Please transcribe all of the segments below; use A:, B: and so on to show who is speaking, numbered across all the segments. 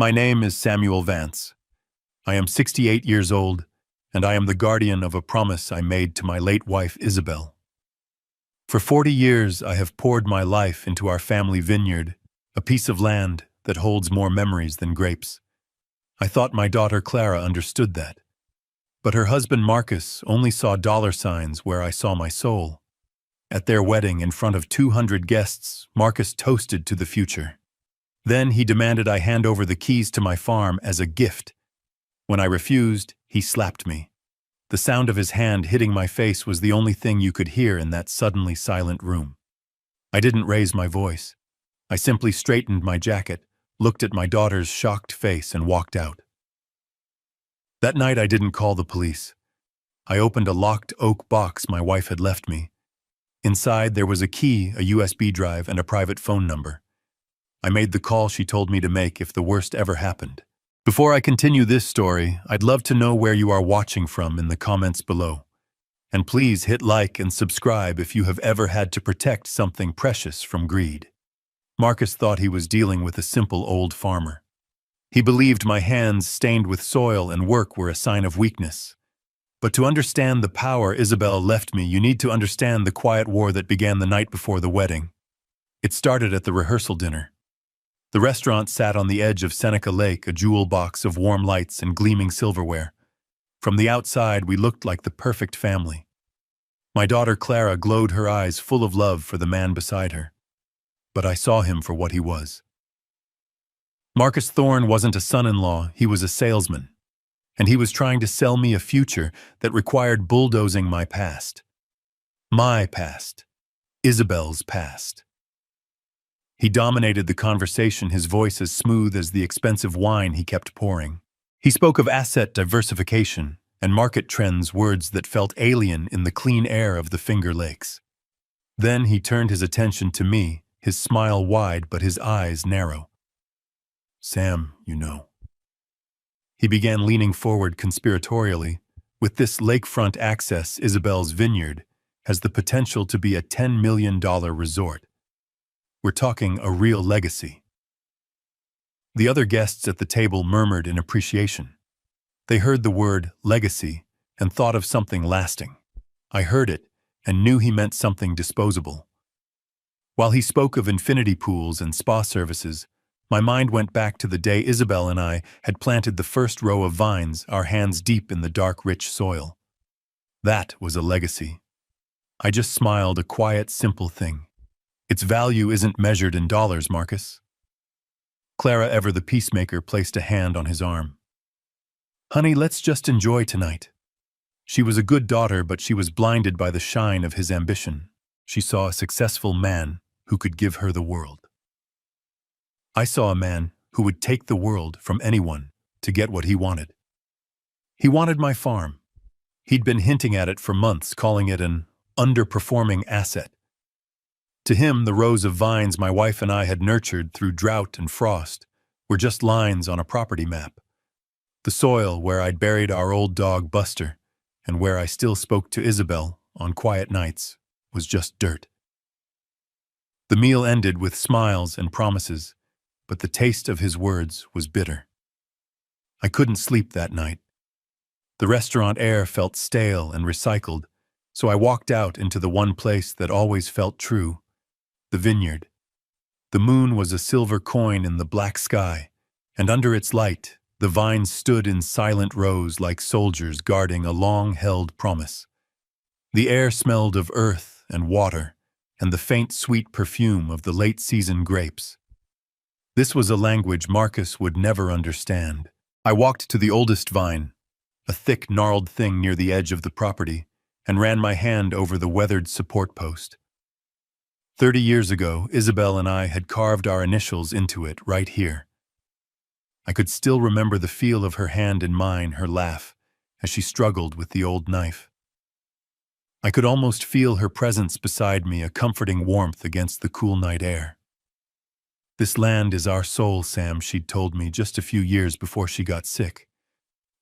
A: My name is Samuel Vance. I am 68 years old, and I am the guardian of a promise I made to my late wife, Isabel. For 40 years, I have poured my life into our family vineyard, a piece of land that holds more memories than grapes. I thought my daughter Clara understood that. But her husband Marcus only saw dollar signs where I saw my soul. At their wedding, in front of 200 guests, Marcus toasted to the future. Then he demanded I hand over the keys to my farm as a gift. When I refused, he slapped me. The sound of his hand hitting my face was the only thing you could hear in that suddenly silent room. I didn't raise my voice. I simply straightened my jacket, looked at my daughter's shocked face, and walked out. That night I didn't call the police. I opened a locked oak box my wife had left me. Inside there was a key, a USB drive, and a private phone number. I made the call she told me to make if the worst ever happened. Before I continue this story, I'd love to know where you are watching from in the comments below. And please hit like and subscribe if you have ever had to protect something precious from greed. Marcus thought he was dealing with a simple old farmer. He believed my hands stained with soil and work were a sign of weakness. But to understand the power Isabel left me, you need to understand the quiet war that began the night before the wedding. It started at the rehearsal dinner. The restaurant sat on the edge of Seneca Lake, a jewel box of warm lights and gleaming silverware. From the outside, we looked like the perfect family. My daughter Clara glowed her eyes full of love for the man beside her. But I saw him for what he was. Marcus Thorne wasn't a son-in-law, he was a salesman. And he was trying to sell me a future that required bulldozing my past. My past. Isabel's past. He dominated the conversation, his voice as smooth as the expensive wine he kept pouring. He spoke of asset diversification and market trends, words that felt alien in the clean air of the Finger Lakes. Then he turned his attention to me, his smile wide but his eyes narrow. Sam, you know. He began leaning forward conspiratorially. With this lakefront access, Isabel's vineyard has the potential to be a $10 million resort. We're talking a real legacy. The other guests at the table murmured in appreciation. They heard the word legacy and thought of something lasting. I heard it and knew he meant something disposable. While he spoke of infinity pools and spa services, my mind went back to the day Isabel and I had planted the first row of vines, our hands deep in the dark, rich soil. That was a legacy. I just smiled, a quiet, simple thing. Its value isn't measured in dollars, Marcus. Clara, ever the peacemaker, placed a hand on his arm. Honey, let's just enjoy tonight. She was a good daughter, but she was blinded by the shine of his ambition. She saw a successful man who could give her the world. I saw a man who would take the world from anyone to get what he wanted. He wanted my farm. He'd been hinting at it for months, calling it an underperforming asset. To him, the rows of vines my wife and I had nurtured through drought and frost were just lines on a property map. The soil where I'd buried our old dog Buster and where I still spoke to Isabel on quiet nights was just dirt. The meal ended with smiles and promises, but the taste of his words was bitter. I couldn't sleep that night. The restaurant air felt stale and recycled, so I walked out into the one place that always felt true. The vineyard. The moon was a silver coin in the black sky, and under its light, the vines stood in silent rows like soldiers guarding a long-held promise. The air smelled of earth and water, and the faint sweet perfume of the late-season grapes. This was a language Marcus would never understand. I walked to the oldest vine, a thick, gnarled thing near the edge of the property, and ran my hand over the weathered support post. 30 years ago, Isabel and I had carved our initials into it right here. I could still remember the feel of her hand in mine, her laugh, as she struggled with the old knife. I could almost feel her presence beside me, a comforting warmth against the cool night air. This land is our soul, Sam, she'd told me just a few years before she got sick.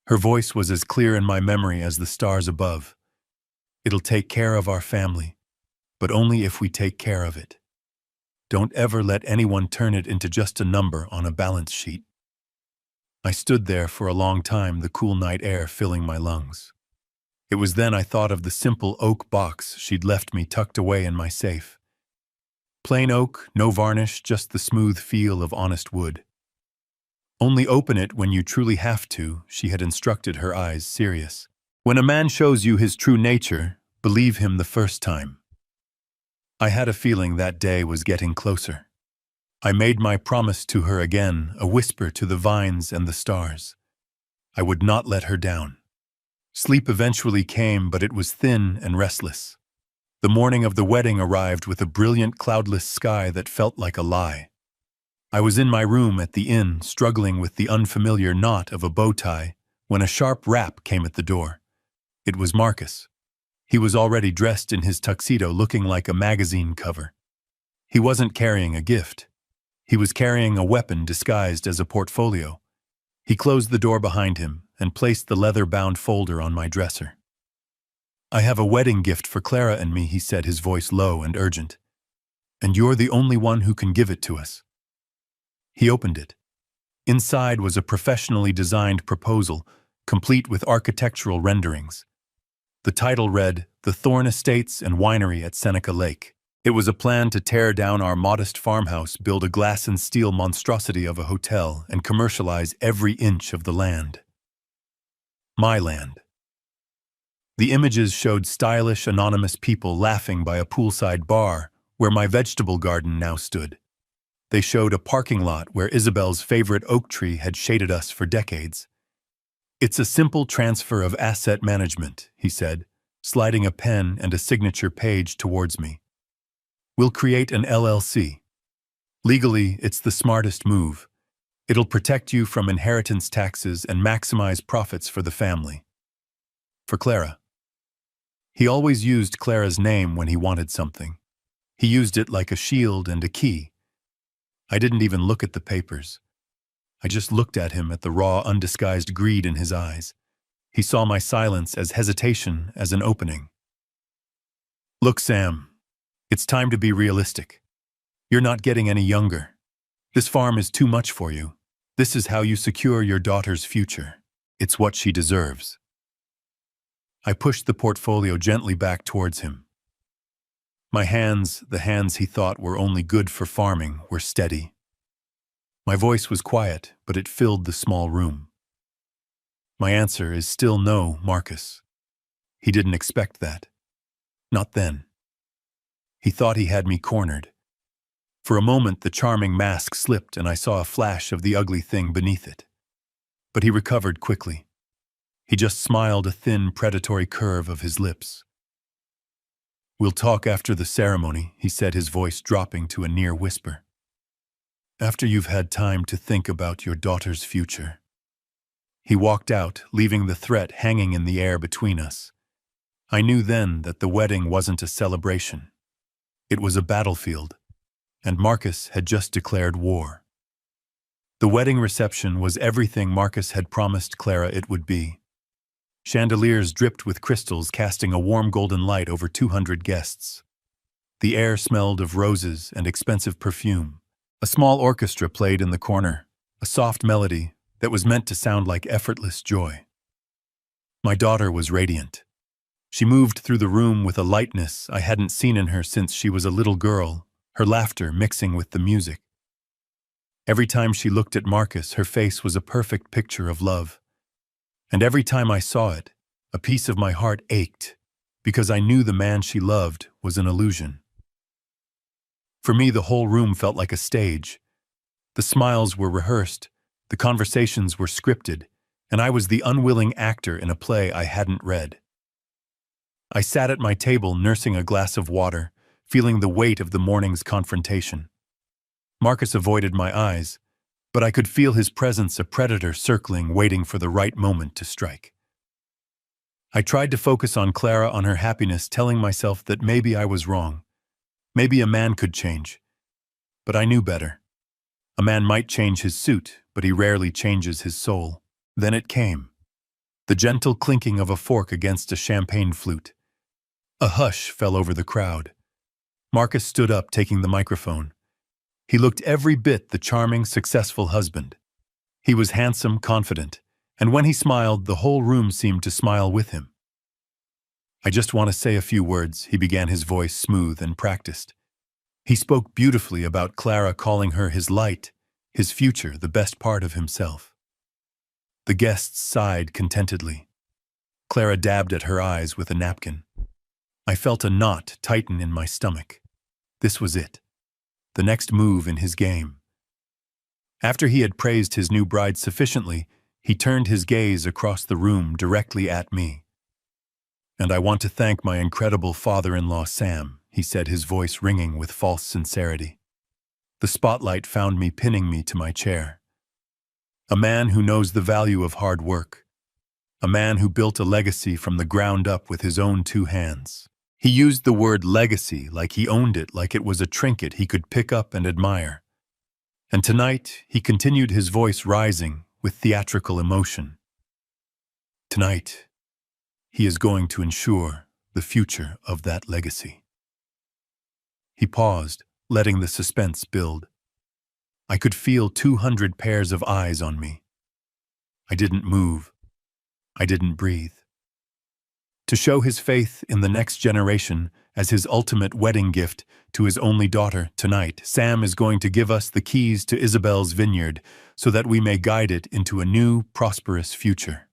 A: Her voice was as clear in my memory as the stars above. It'll take care of our family, but only if we take care of it. Don't ever let anyone turn it into just a number on a balance sheet. I stood there for a long time, the cool night air filling my lungs. It was then I thought of the simple oak box she'd left me tucked away in my safe. Plain oak, no varnish, just the smooth feel of honest wood. Only open it when you truly have to, she had instructed, her eyes serious. When a man shows you his true nature, believe him the first time. I had a feeling that day was getting closer. I made my promise to her again, a whisper to the vines and the stars. I would not let her down. Sleep eventually came, but it was thin and restless. The morning of the wedding arrived with a brilliant cloudless sky that felt like a lie. I was in my room at the inn, struggling with the unfamiliar knot of a bow tie, when a sharp rap came at the door. It was Marcus. He was already dressed in his tuxedo, looking like a magazine cover. He wasn't carrying a gift. He was carrying a weapon disguised as a portfolio. He closed the door behind him and placed the leather-bound folder on my dresser. "I have a wedding gift for Clara and me," he said, his voice low and urgent. "And you're the only one who can give it to us." He opened it. Inside was a professionally designed proposal, complete with architectural renderings. The title read, "The Thorn Estates and Winery at Seneca Lake." It was a plan to tear down our modest farmhouse, build a glass and steel monstrosity of a hotel, and commercialize every inch of the land. My land. The images showed stylish, anonymous people laughing by a poolside bar where my vegetable garden now stood. They showed a parking lot where Isabel's favorite oak tree had shaded us for decades. "It's a simple transfer of asset management," he said, sliding a pen and a signature page towards me. "We'll create an LLC. Legally, it's the smartest move. It'll protect you from inheritance taxes and maximize profits for the family." For Clara. He always used Clara's name when he wanted something. He used it like a shield and a key. I didn't even look at the papers. I just looked at him, at the raw, undisguised greed in his eyes. He saw my silence as hesitation, as an opening. "Look, Sam. It's time to be realistic. You're not getting any younger. This farm is too much for you. This is how you secure your daughter's future. It's what she deserves." I pushed the portfolio gently back towards him. My hands, the hands he thought were only good for farming, were steady. My voice was quiet, but it filled the small room. "My answer is still no, Marcus." He didn't expect that. Not then. He thought he had me cornered. For a moment, the charming mask slipped and I saw a flash of the ugly thing beneath it. But he recovered quickly. He just smiled, a thin, predatory curve of his lips. "We'll talk after the ceremony," he said, his voice dropping to a near whisper. "After you've had time to think about your daughter's future." He walked out, leaving the threat hanging in the air between us. I knew then that the wedding wasn't a celebration. It was a battlefield, and Marcus had just declared war. The wedding reception was everything Marcus had promised Clara it would be. Chandeliers dripped with crystals, casting a warm golden light over 200 guests. The air smelled of roses and expensive perfume. A small orchestra played in the corner, a soft melody that was meant to sound like effortless joy. My daughter was radiant. She moved through the room with a lightness I hadn't seen in her since she was a little girl, her laughter mixing with the music. Every time she looked at Marcus, her face was a perfect picture of love. And every time I saw it, a piece of my heart ached, because I knew the man she loved was an illusion. For me, the whole room felt like a stage. The smiles were rehearsed, the conversations were scripted, and I was the unwilling actor in a play I hadn't read. I sat at my table, nursing a glass of water, feeling the weight of the morning's confrontation. Marcus avoided my eyes, but I could feel his presence, a predator circling, waiting for the right moment to strike. I tried to focus on Clara, on her happiness, telling myself that maybe I was wrong. Maybe a man could change. But I knew better. A man might change his suit, but he rarely changes his soul. Then it came. The gentle clinking of a fork against a champagne flute. A hush fell over the crowd. Marcus stood up, taking the microphone. He looked every bit the charming, successful husband. He was handsome, confident, and when he smiled, the whole room seemed to smile with him. "I just want to say a few words," he began, his voice smooth and practiced. He spoke beautifully about Clara, calling her his light, his future, the best part of himself. The guests sighed contentedly. Clara dabbed at her eyes with a napkin. I felt a knot tighten in my stomach. This was it. The next move in his game. After he had praised his new bride sufficiently, he turned his gaze across the room directly at me. "And I want to thank my incredible father-in-law, Sam," he said, his voice ringing with false sincerity. The spotlight found me, pinning me to my chair. A man who knows the value of hard work. A man who built a legacy from the ground up with his own two hands. He used the word legacy like he owned it, like it was a trinket he could pick up and admire. And tonight, he continued, his voice rising with theatrical emotion. Tonight, he is going to ensure the future of that legacy. He paused, letting the suspense build. I could feel 200 pairs of eyes on me. I didn't move. I didn't breathe. To show his faith in the next generation as his ultimate wedding gift to his only daughter, tonight, Sam is going to give us the keys to Isabel's vineyard so that we may guide it into a new, prosperous future.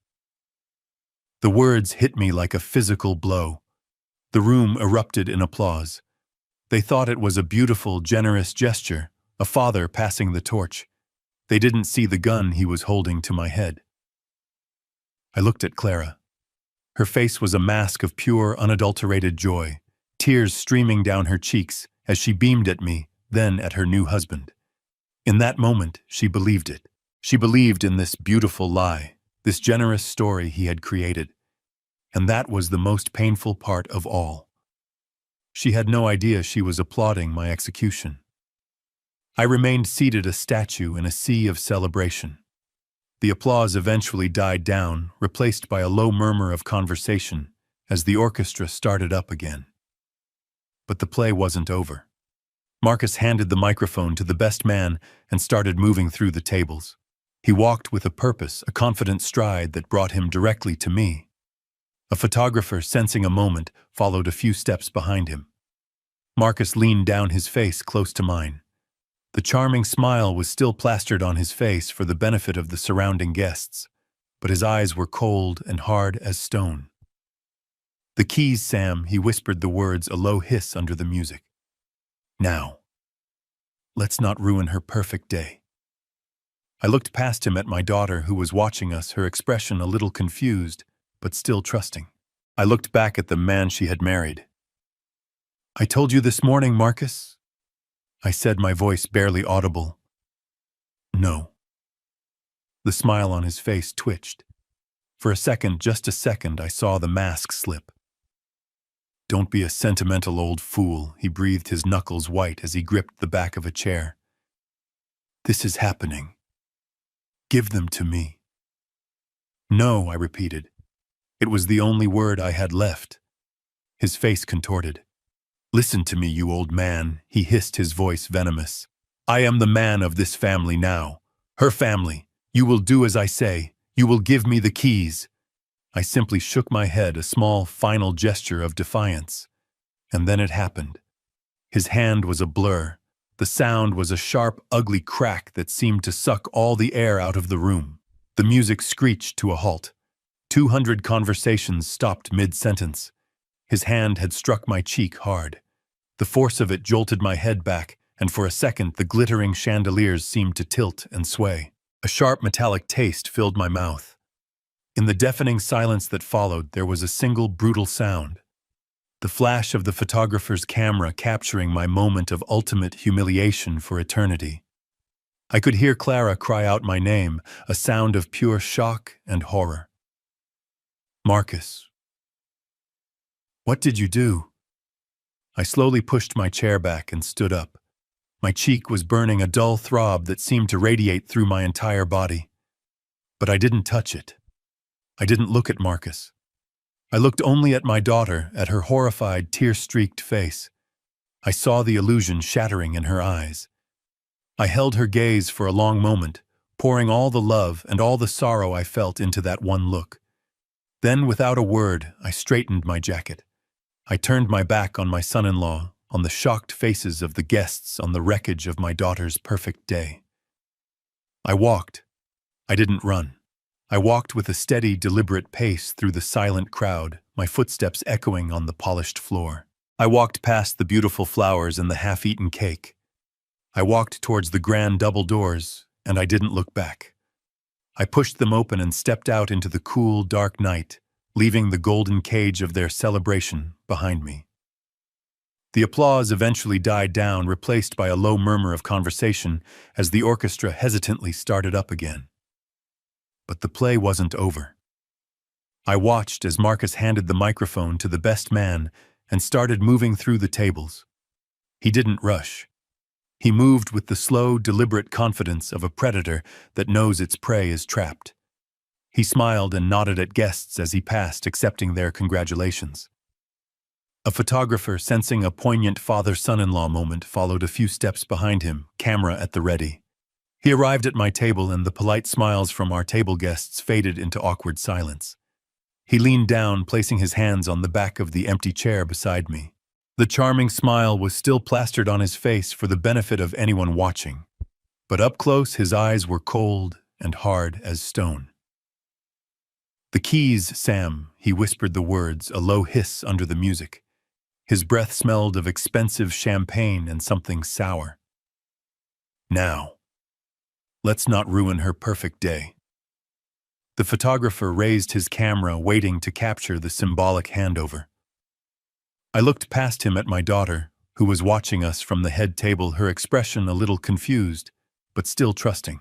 A: The words hit me like a physical blow. The room erupted in applause. They thought it was a beautiful, generous gesture, a father passing the torch. They didn't see the gun he was holding to my head. I looked at Clara. Her face was a mask of pure, unadulterated joy, tears streaming down her cheeks as she beamed at me, then at her new husband. In that moment, she believed it. She believed in this beautiful lie, this generous story he had created. And that was the most painful part of all. She had no idea she was applauding my execution. I remained seated, a statue in a sea of celebration. The applause eventually died down, replaced by a low murmur of conversation as the orchestra started up again. But the play wasn't over. Marcus handed the microphone to the best man and started moving through the tables. He walked with a purpose, a confident stride that brought him directly to me. A photographer, sensing a moment, followed a few steps behind him. Marcus leaned down, his face close to mine. The charming smile was still plastered on his face for the benefit of the surrounding guests, but his eyes were cold and hard as stone. "The keys, Sam," he whispered the words, a low hiss under the music. "Now, let's not ruin her perfect day." I looked past him at my daughter, who was watching us, her expression a little confused, but still trusting. I looked back at the man she had married. "I told you this morning, Marcus," I said, my voice barely audible. "No." The smile on his face twitched. For a second, just a second, I saw the mask slip. "Don't be a sentimental old fool," he breathed, his knuckles white as he gripped the back of a chair. "This is happening. Give them to me." "No," I repeated. It was the only word I had left. His face contorted. "Listen to me, you old man," he hissed, his voice venomous. "I am the man of this family now. Her family. You will do as I say. You will give me the keys." I simply shook my head, a small, final gesture of defiance. And then it happened. His hand was a blur. The sound was a sharp, ugly crack that seemed to suck all the air out of the room. The music screeched to a halt. 200 conversations stopped mid-sentence. His hand had struck my cheek hard. The force of it jolted my head back, and for a second the glittering chandeliers seemed to tilt and sway. A sharp metallic taste filled my mouth. In the deafening silence that followed, there was a single brutal sound. The flash of the photographer's camera capturing my moment of ultimate humiliation for eternity. I could hear Clara cry out my name, a sound of pure shock and horror. "Marcus, what did you do?" I slowly pushed my chair back and stood up. My cheek was burning, a dull throb that seemed to radiate through my entire body. But I didn't touch it. I didn't look at Marcus. I looked only at my daughter, at her horrified, tear-streaked face. I saw the illusion shattering in her eyes. I held her gaze for a long moment, pouring all the love and all the sorrow I felt into that one look. Then, without a word, I straightened my jacket. I turned my back on my son-in-law, on the shocked faces of the guests, on the wreckage of my daughter's perfect day. I walked. I didn't run. I walked with a steady, deliberate pace through the silent crowd, my footsteps echoing on the polished floor. I walked past the beautiful flowers and the half-eaten cake. I walked towards the grand double doors, and I didn't look back. I pushed them open and stepped out into the cool, dark night, leaving the golden cage of their celebration behind me. The applause eventually died down, replaced by a low murmur of conversation as the orchestra hesitantly started up again. But the play wasn't over. I watched as Marcus handed the microphone to the best man and started moving through the tables. He didn't rush. He moved with the slow, deliberate confidence of a predator that knows its prey is trapped. He smiled and nodded at guests as he passed, accepting their congratulations. A photographer, sensing a poignant father-son-in-law moment, followed a few steps behind him, camera at the ready. He arrived at my table, and the polite smiles from our table guests faded into awkward silence. He leaned down, placing his hands on the back of the empty chair beside me. The charming smile was still plastered on his face for the benefit of anyone watching, but up close his eyes were cold and hard as stone. "The keys, Sam," he whispered the words, a low hiss under the music. His breath smelled of expensive champagne and something sour. "Now, let's not ruin her perfect day." The photographer raised his camera, waiting to capture the symbolic handover. I looked past him at my daughter, who was watching us from the head table, her expression a little confused, but still trusting.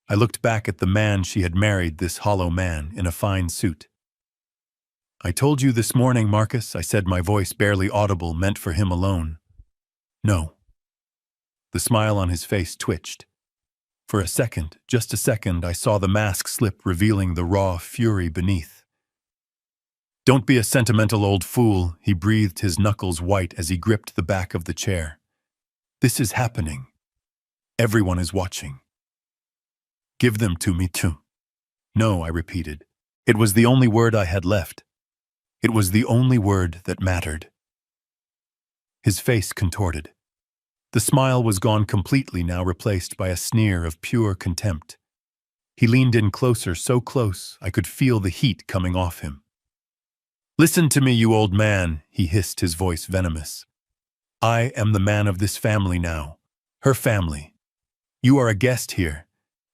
A: I looked back at the man she had married, this hollow man in a fine suit. "I told you this morning, Marcus," I said, my voice barely audible, meant for him alone. "No." The smile on his face twitched. For a second, just a second, I saw the mask slip, revealing the raw fury beneath. "Don't be a sentimental old fool," he breathed, his knuckles white as he gripped the back of the chair. "This is happening. Everyone is watching. Give them to me too." "No," I repeated. It was the only word I had left. It was the only word that mattered. His face contorted. The smile was gone completely, now replaced by a sneer of pure contempt. He leaned in closer, so close I could feel the heat coming off him. "Listen to me, you old man," he hissed, his voice venomous. "I am the man of this family now, her family. You are a guest here.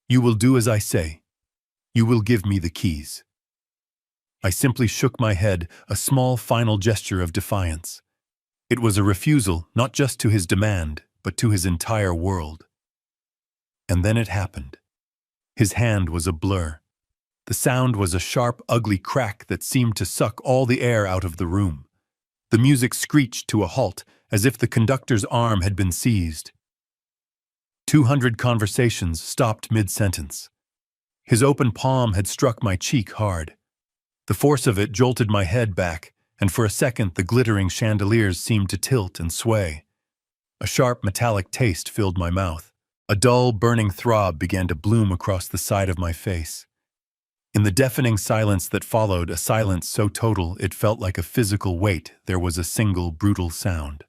A: You will do as I say. You will give me the keys." I simply shook my head, a small final gesture of defiance. It was a refusal, not just to his demand, but to his entire world. And then it happened. His hand was a blur. The sound was a sharp, ugly crack that seemed to suck all the air out of the room. The music screeched to a halt, as if the conductor's arm had been seized. 200 conversations stopped mid-sentence. His open palm had struck my cheek hard. The force of it jolted my head back, and for a second the glittering chandeliers seemed to tilt and sway. A sharp metallic taste filled my mouth. A dull, burning throb began to bloom across the side of my face. In the deafening silence that followed, a silence so total it felt like a physical weight, there was a single brutal sound.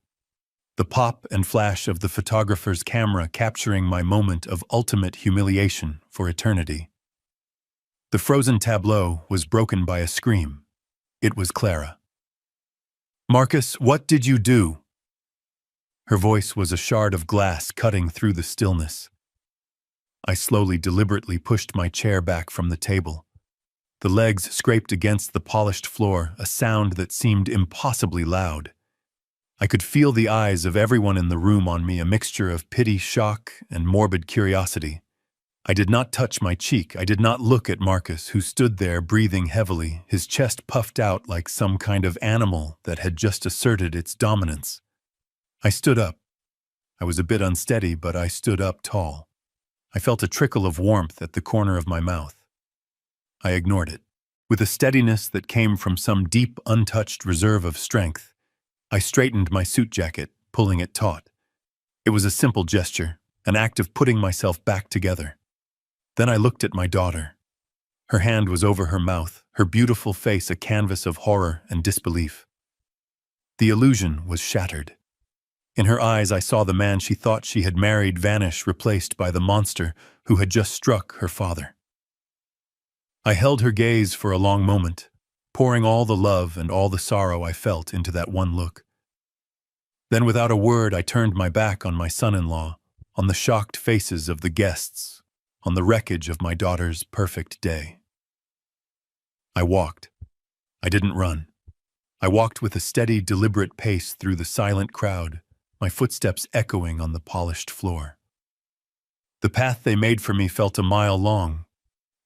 A: The pop and flash of the photographer's camera capturing my moment of ultimate humiliation for eternity. The frozen tableau was broken by a scream. It was Clara. "Marcus, what did you do?" Her voice was a shard of glass cutting through the stillness. I slowly, deliberately pushed my chair back from the table. The legs scraped against the polished floor, a sound that seemed impossibly loud. I could feel the eyes of everyone in the room on me, a mixture of pity, shock, and morbid curiosity. I did not touch my cheek. I did not look at Marcus, who stood there breathing heavily, his chest puffed out like some kind of animal that had just asserted its dominance. I stood up. I was a bit unsteady, but I stood up tall. I felt a trickle of warmth at the corner of my mouth. I ignored it. With a steadiness that came from some deep, untouched reserve of strength, I straightened my suit jacket, pulling it taut. It was a simple gesture, an act of putting myself back together. Then I looked at my daughter. Her hand was over her mouth, her beautiful face a canvas of horror and disbelief. The illusion was shattered. In her eyes I saw the man she thought she had married vanish, replaced by the monster who had just struck her father. I held her gaze for a long moment, pouring all the love and all the sorrow I felt into that one look. Then without a word I turned my back on my son-in-law, on the shocked faces of the guests, on the wreckage of my daughter's perfect day. I walked. I didn't run. I walked with a steady, deliberate pace through the silent crowd, my footsteps echoing on the polished floor. The path they made for me felt a mile long.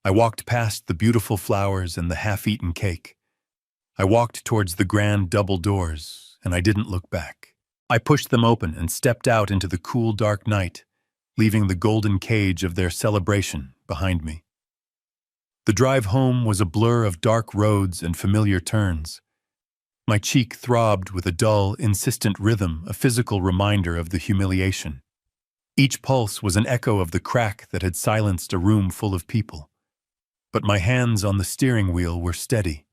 A: I walked past the beautiful flowers and the half-eaten cake. I walked towards the grand double doors, and I didn't look back. I pushed them open and stepped out into the cool, dark night, leaving the golden cage of their celebration behind me. The drive home was a blur of dark roads and familiar turns. My cheek throbbed with a dull, insistent rhythm, a physical reminder of the humiliation. Each pulse was an echo of the crack that had silenced a room full of people. But my hands on the steering wheel were steady.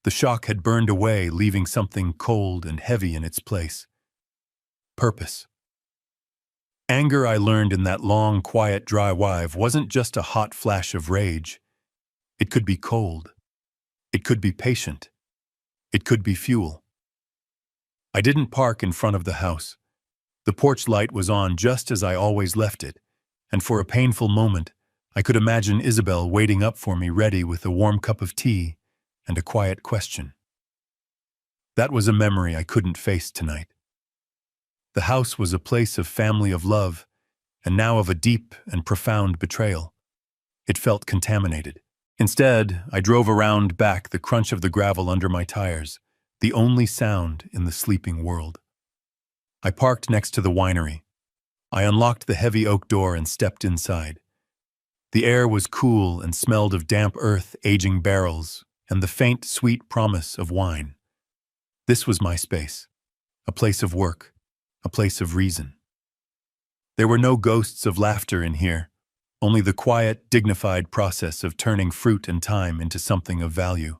A: The shock had burned away, leaving something cold and heavy in its place. Purpose. Anger, I learned in that long, quiet drive, wasn't just a hot flash of rage. It could be cold. It could be patient. It could be fuel. I didn't park in front of the house. The porch light was on just as I always left it, and for a painful moment, I could imagine Isabel waiting up for me ready with a warm cup of tea and a quiet question. That was a memory I couldn't face tonight. The house was a place of family, of love, and now of a deep and profound betrayal. It felt contaminated. Instead, I drove around back, the crunch of the gravel under my tires, the only sound in the sleeping world. I parked next to the winery. I unlocked the heavy oak door and stepped inside. The air was cool and smelled of damp earth, aging barrels, and the faint, sweet promise of wine. This was my space, a place of work, a place of reason. There were no ghosts of laughter in here, only the quiet, dignified process of turning fruit and time into something of value.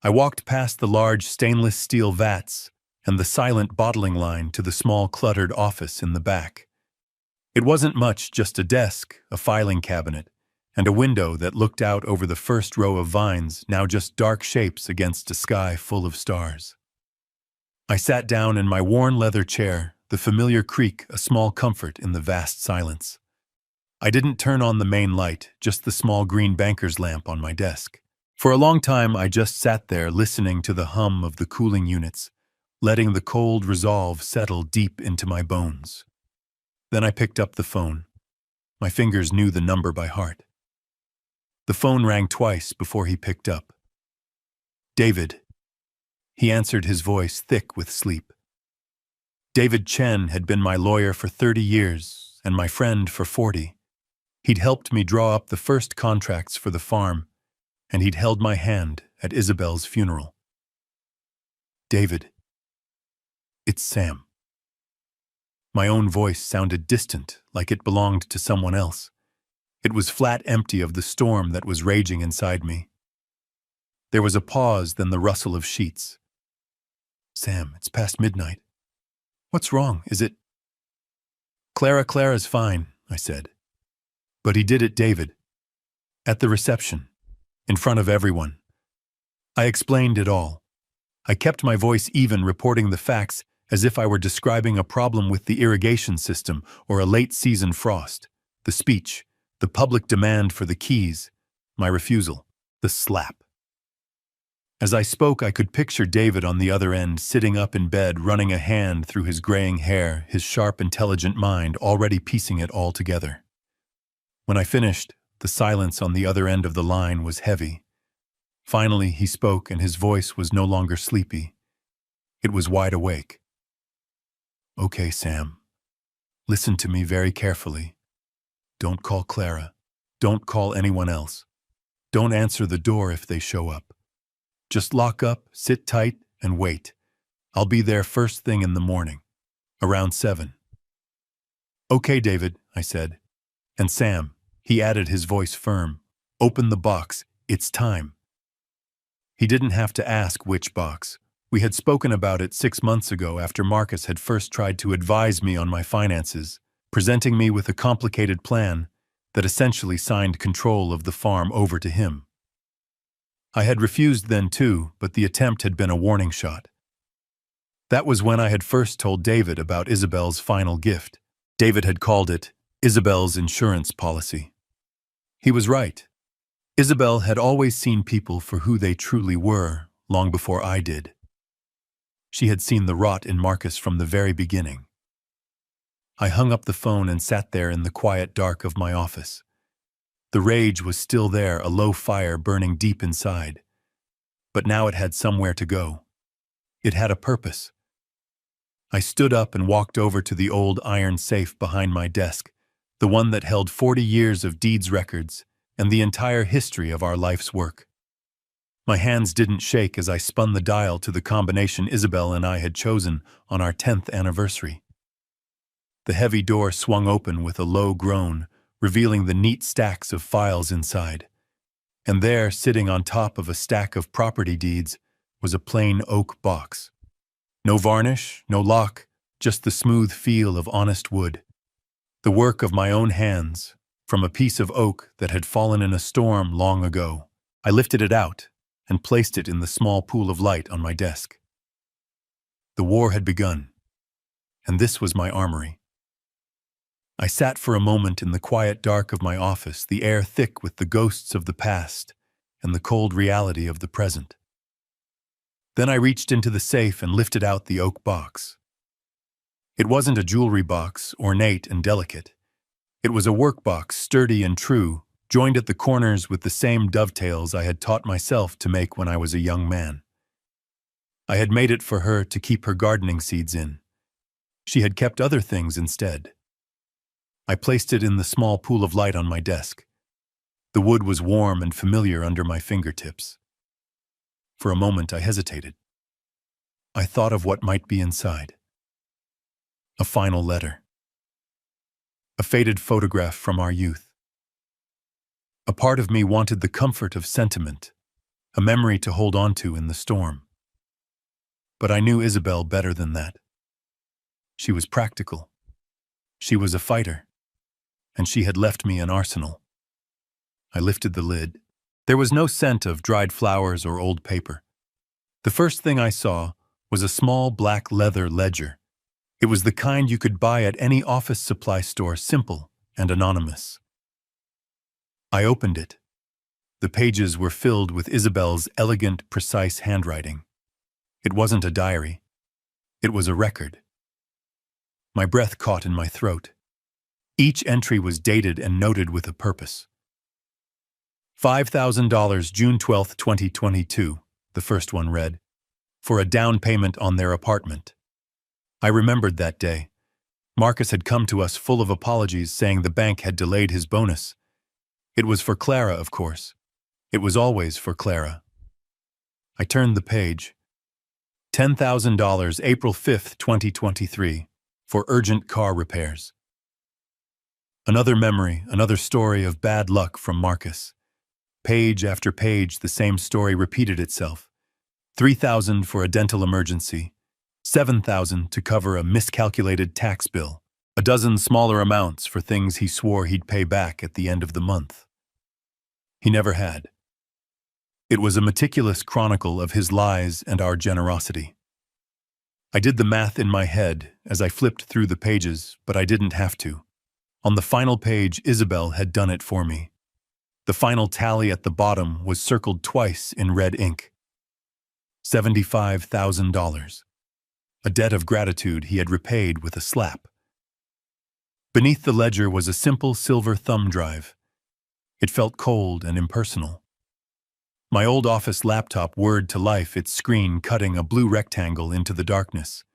A: I walked past the large stainless steel vats and the silent bottling line to the small cluttered office in the back. It wasn't much, just a desk, a filing cabinet, and a window that looked out over the first row of vines, now just dark shapes against a sky full of stars. I sat down in my worn leather chair, the familiar creak a small comfort in the vast silence. I didn't turn on the main light, just the small green banker's lamp on my desk. For a long time, I just sat there listening to the hum of the cooling units, letting the cold resolve settle deep into my bones. Then I picked up the phone. My fingers knew the number by heart. The phone rang twice before he picked up. David. He answered, his voice thick with sleep. David Chen had been my lawyer for 30 years and my friend for 40. He'd helped me draw up the first contracts for the farm, and he'd held my hand at Isabel's funeral. David. It's Sam. My own voice sounded distant, like it belonged to someone else. It was flat empty of the storm that was raging inside me. There was a pause, then the rustle of sheets. Sam, it's past midnight. What's wrong? Is it? Clara's fine, I said. But he did it, David. At the reception. In front of everyone. I explained it all. I kept my voice even, reporting the facts as if I were describing a problem with the irrigation system or a late-season frost. The speech, the public demand for the keys, my refusal, the slap. As I spoke, I could picture David on the other end, sitting up in bed, running a hand through his graying hair, his sharp, intelligent mind already piecing it all together. When I finished, the silence on the other end of the line was heavy. Finally, he spoke, and his voice was no longer sleepy. It was wide awake. Okay, Sam. Listen to me very carefully. Don't call Clara. Don't call anyone else. Don't answer the door if they show up. Just lock up, sit tight, and wait. I'll be there first thing in the morning, around 7. Okay, David, I said. And Sam, He added, his voice firm. Open the box. It's time. He didn't have to ask which box. We had spoken about it 6 months ago after Marcus had first tried to advise me on my finances, presenting me with a complicated plan that essentially signed control of the farm over to him. I had refused then too, but the attempt had been a warning shot. That was when I had first told David about Isabel's final gift. David had called it Isabel's insurance policy. He was right. Isabel had always seen people for who they truly were, long before I did. She had seen the rot in Marcus from the very beginning. I hung up the phone and sat there in the quiet dark of my office. The rage was still there, a low fire burning deep inside. But now it had somewhere to go. It had a purpose. I stood up and walked over to the old iron safe behind my desk, the one that held 40 years of deeds records and the entire history of our life's work. My hands didn't shake as I spun the dial to the combination Isabel and I had chosen on our 10th anniversary. The heavy door swung open with a low groan, revealing the neat stacks of files inside. And there, sitting on top of a stack of property deeds, was a plain oak box. No varnish, no lock, just the smooth feel of honest wood. The work of my own hands, from a piece of oak that had fallen in a storm long ago. I lifted it out and placed it in the small pool of light on my desk. The war had begun, and this was my armory. I sat for a moment in the quiet dark of my office, the air thick with the ghosts of the past and the cold reality of the present. Then I reached into the safe and lifted out the oak box. It wasn't a jewelry box, ornate and delicate. It was a workbox, sturdy and true, joined at the corners with the same dovetails I had taught myself to make when I was a young man. I had made it for her to keep her gardening seeds in. She had kept other things instead. I placed it in the small pool of light on my desk. The wood was warm and familiar under my fingertips. For a moment I hesitated. I thought of what might be inside. A final letter. A faded photograph from our youth. A part of me wanted the comfort of sentiment, a memory to hold on to in the storm. But I knew Isabel better than that. She was practical. She was a fighter, and she had left me an arsenal. I lifted the lid. There was no scent of dried flowers or old paper. The first thing I saw was a small black leather ledger. It was the kind you could buy at any office supply store, simple and anonymous. I opened it. The pages were filled with Isabel's elegant, precise handwriting. It wasn't a diary. It was a record. My breath caught in my throat. Each entry was dated and noted with a purpose. $5,000, June 12, 2022, the first one read, for a down payment on their apartment. I remembered that day. Marcus had come to us full of apologies, saying the bank had delayed his bonus. It was for Clara, of course. It was always for Clara. I turned the page. $10,000, April 5, 2023, for urgent car repairs. Another memory, another story of bad luck from Marcus. Page after page, the same story repeated itself. $3,000 for a dental emergency, $7,000 to cover a miscalculated tax bill, a dozen smaller amounts for things he swore he'd pay back at the end of the month. He never had. It was a meticulous chronicle of his lies and our generosity. I did the math in my head as I flipped through the pages, but I didn't have to. On the final page, Isabel had done it for me. The final tally at the bottom was circled twice in red ink. $75,000. A debt of gratitude he had repaid with a slap. Beneath the ledger was a simple silver thumb drive. It felt cold and impersonal. My old office laptop whirred to life, its screen cutting a blue rectangle into the darkness.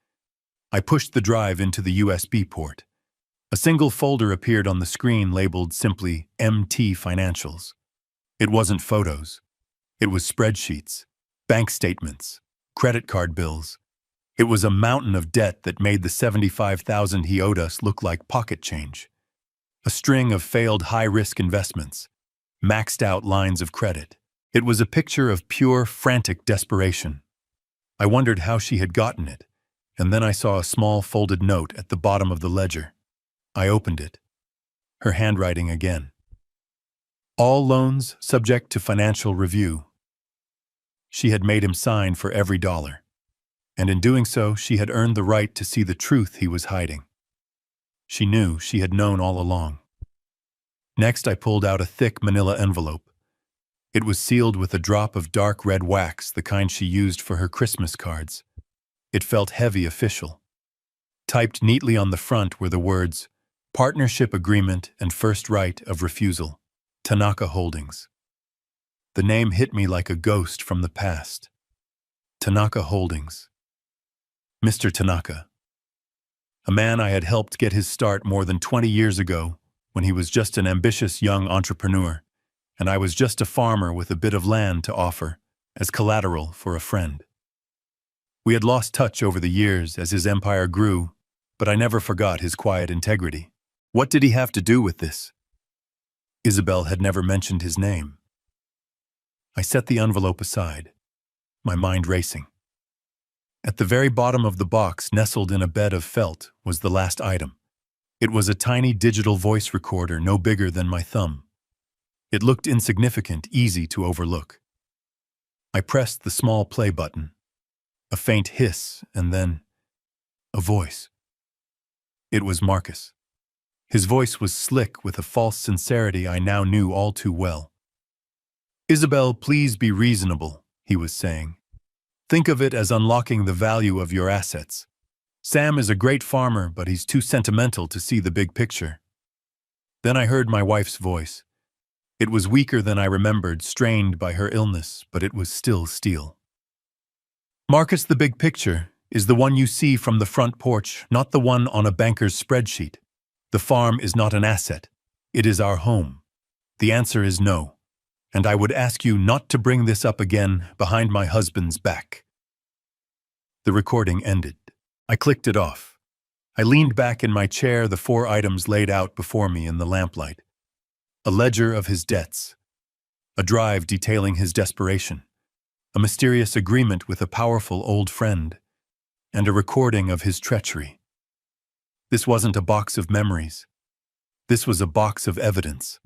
A: I pushed the drive into the USB port. A single folder appeared on the screen labeled simply MT Financials. It wasn't photos. It was spreadsheets, bank statements, credit card bills. It was a mountain of debt that made the $75,000 he owed us look like pocket change. a string of failed high-risk investments, maxed out lines of credit. It was a picture of pure, frantic desperation. I wondered how she had gotten it, and then I saw a small folded note at the bottom of the ledger. I opened it. Her handwriting again. All loans subject to financial review. She had made him sign for every dollar, and in doing so, she had earned the right to see the truth he was hiding. She knew she had known all along. Next, I pulled out a thick manila envelope. It was sealed with a drop of dark red wax, the kind she used for her Christmas cards. It felt heavy, official. Typed neatly on the front were the words, Partnership Agreement and First Right of Refusal, Tanaka Holdings. The name hit me like a ghost from the past. Tanaka Holdings. Mr. Tanaka. A man I had helped get his start more than 20 years ago when he was just an ambitious young entrepreneur, and I was just a farmer with a bit of land to offer as collateral for a friend. We had lost touch over the years as his empire grew, but I never forgot his quiet integrity. What did he have to do with this? Isabel had never mentioned his name. I set the envelope aside, my mind racing. At the very bottom of the box, nestled in a bed of felt, was the last item. It was a tiny digital voice recorder no bigger than my thumb. It looked insignificant, easy to overlook. I pressed the small play button. A faint hiss, and then a voice. It was Marcus. His voice was slick with a false sincerity I now knew all too well. Isabel, please be reasonable, he was saying. Think of it as unlocking the value of your assets. Sam is a great farmer, but he's too sentimental to see the big picture. Then I heard my wife's voice. It was weaker than I remembered, strained by her illness, but it was still steel. Marcus, the big picture is the one you see from the front porch, not the one on a banker's spreadsheet. The farm is not an asset. It is our home. The answer is no. And I would ask you not to bring this up again behind my husband's back. The recording ended. I clicked it off. I leaned back in my chair, the 4 items laid out before me in the lamplight. A ledger of his debts. A drive detailing his desperation. A mysterious agreement with a powerful old friend. And a recording of his treachery. This wasn't a box of memories. This was a box of evidence.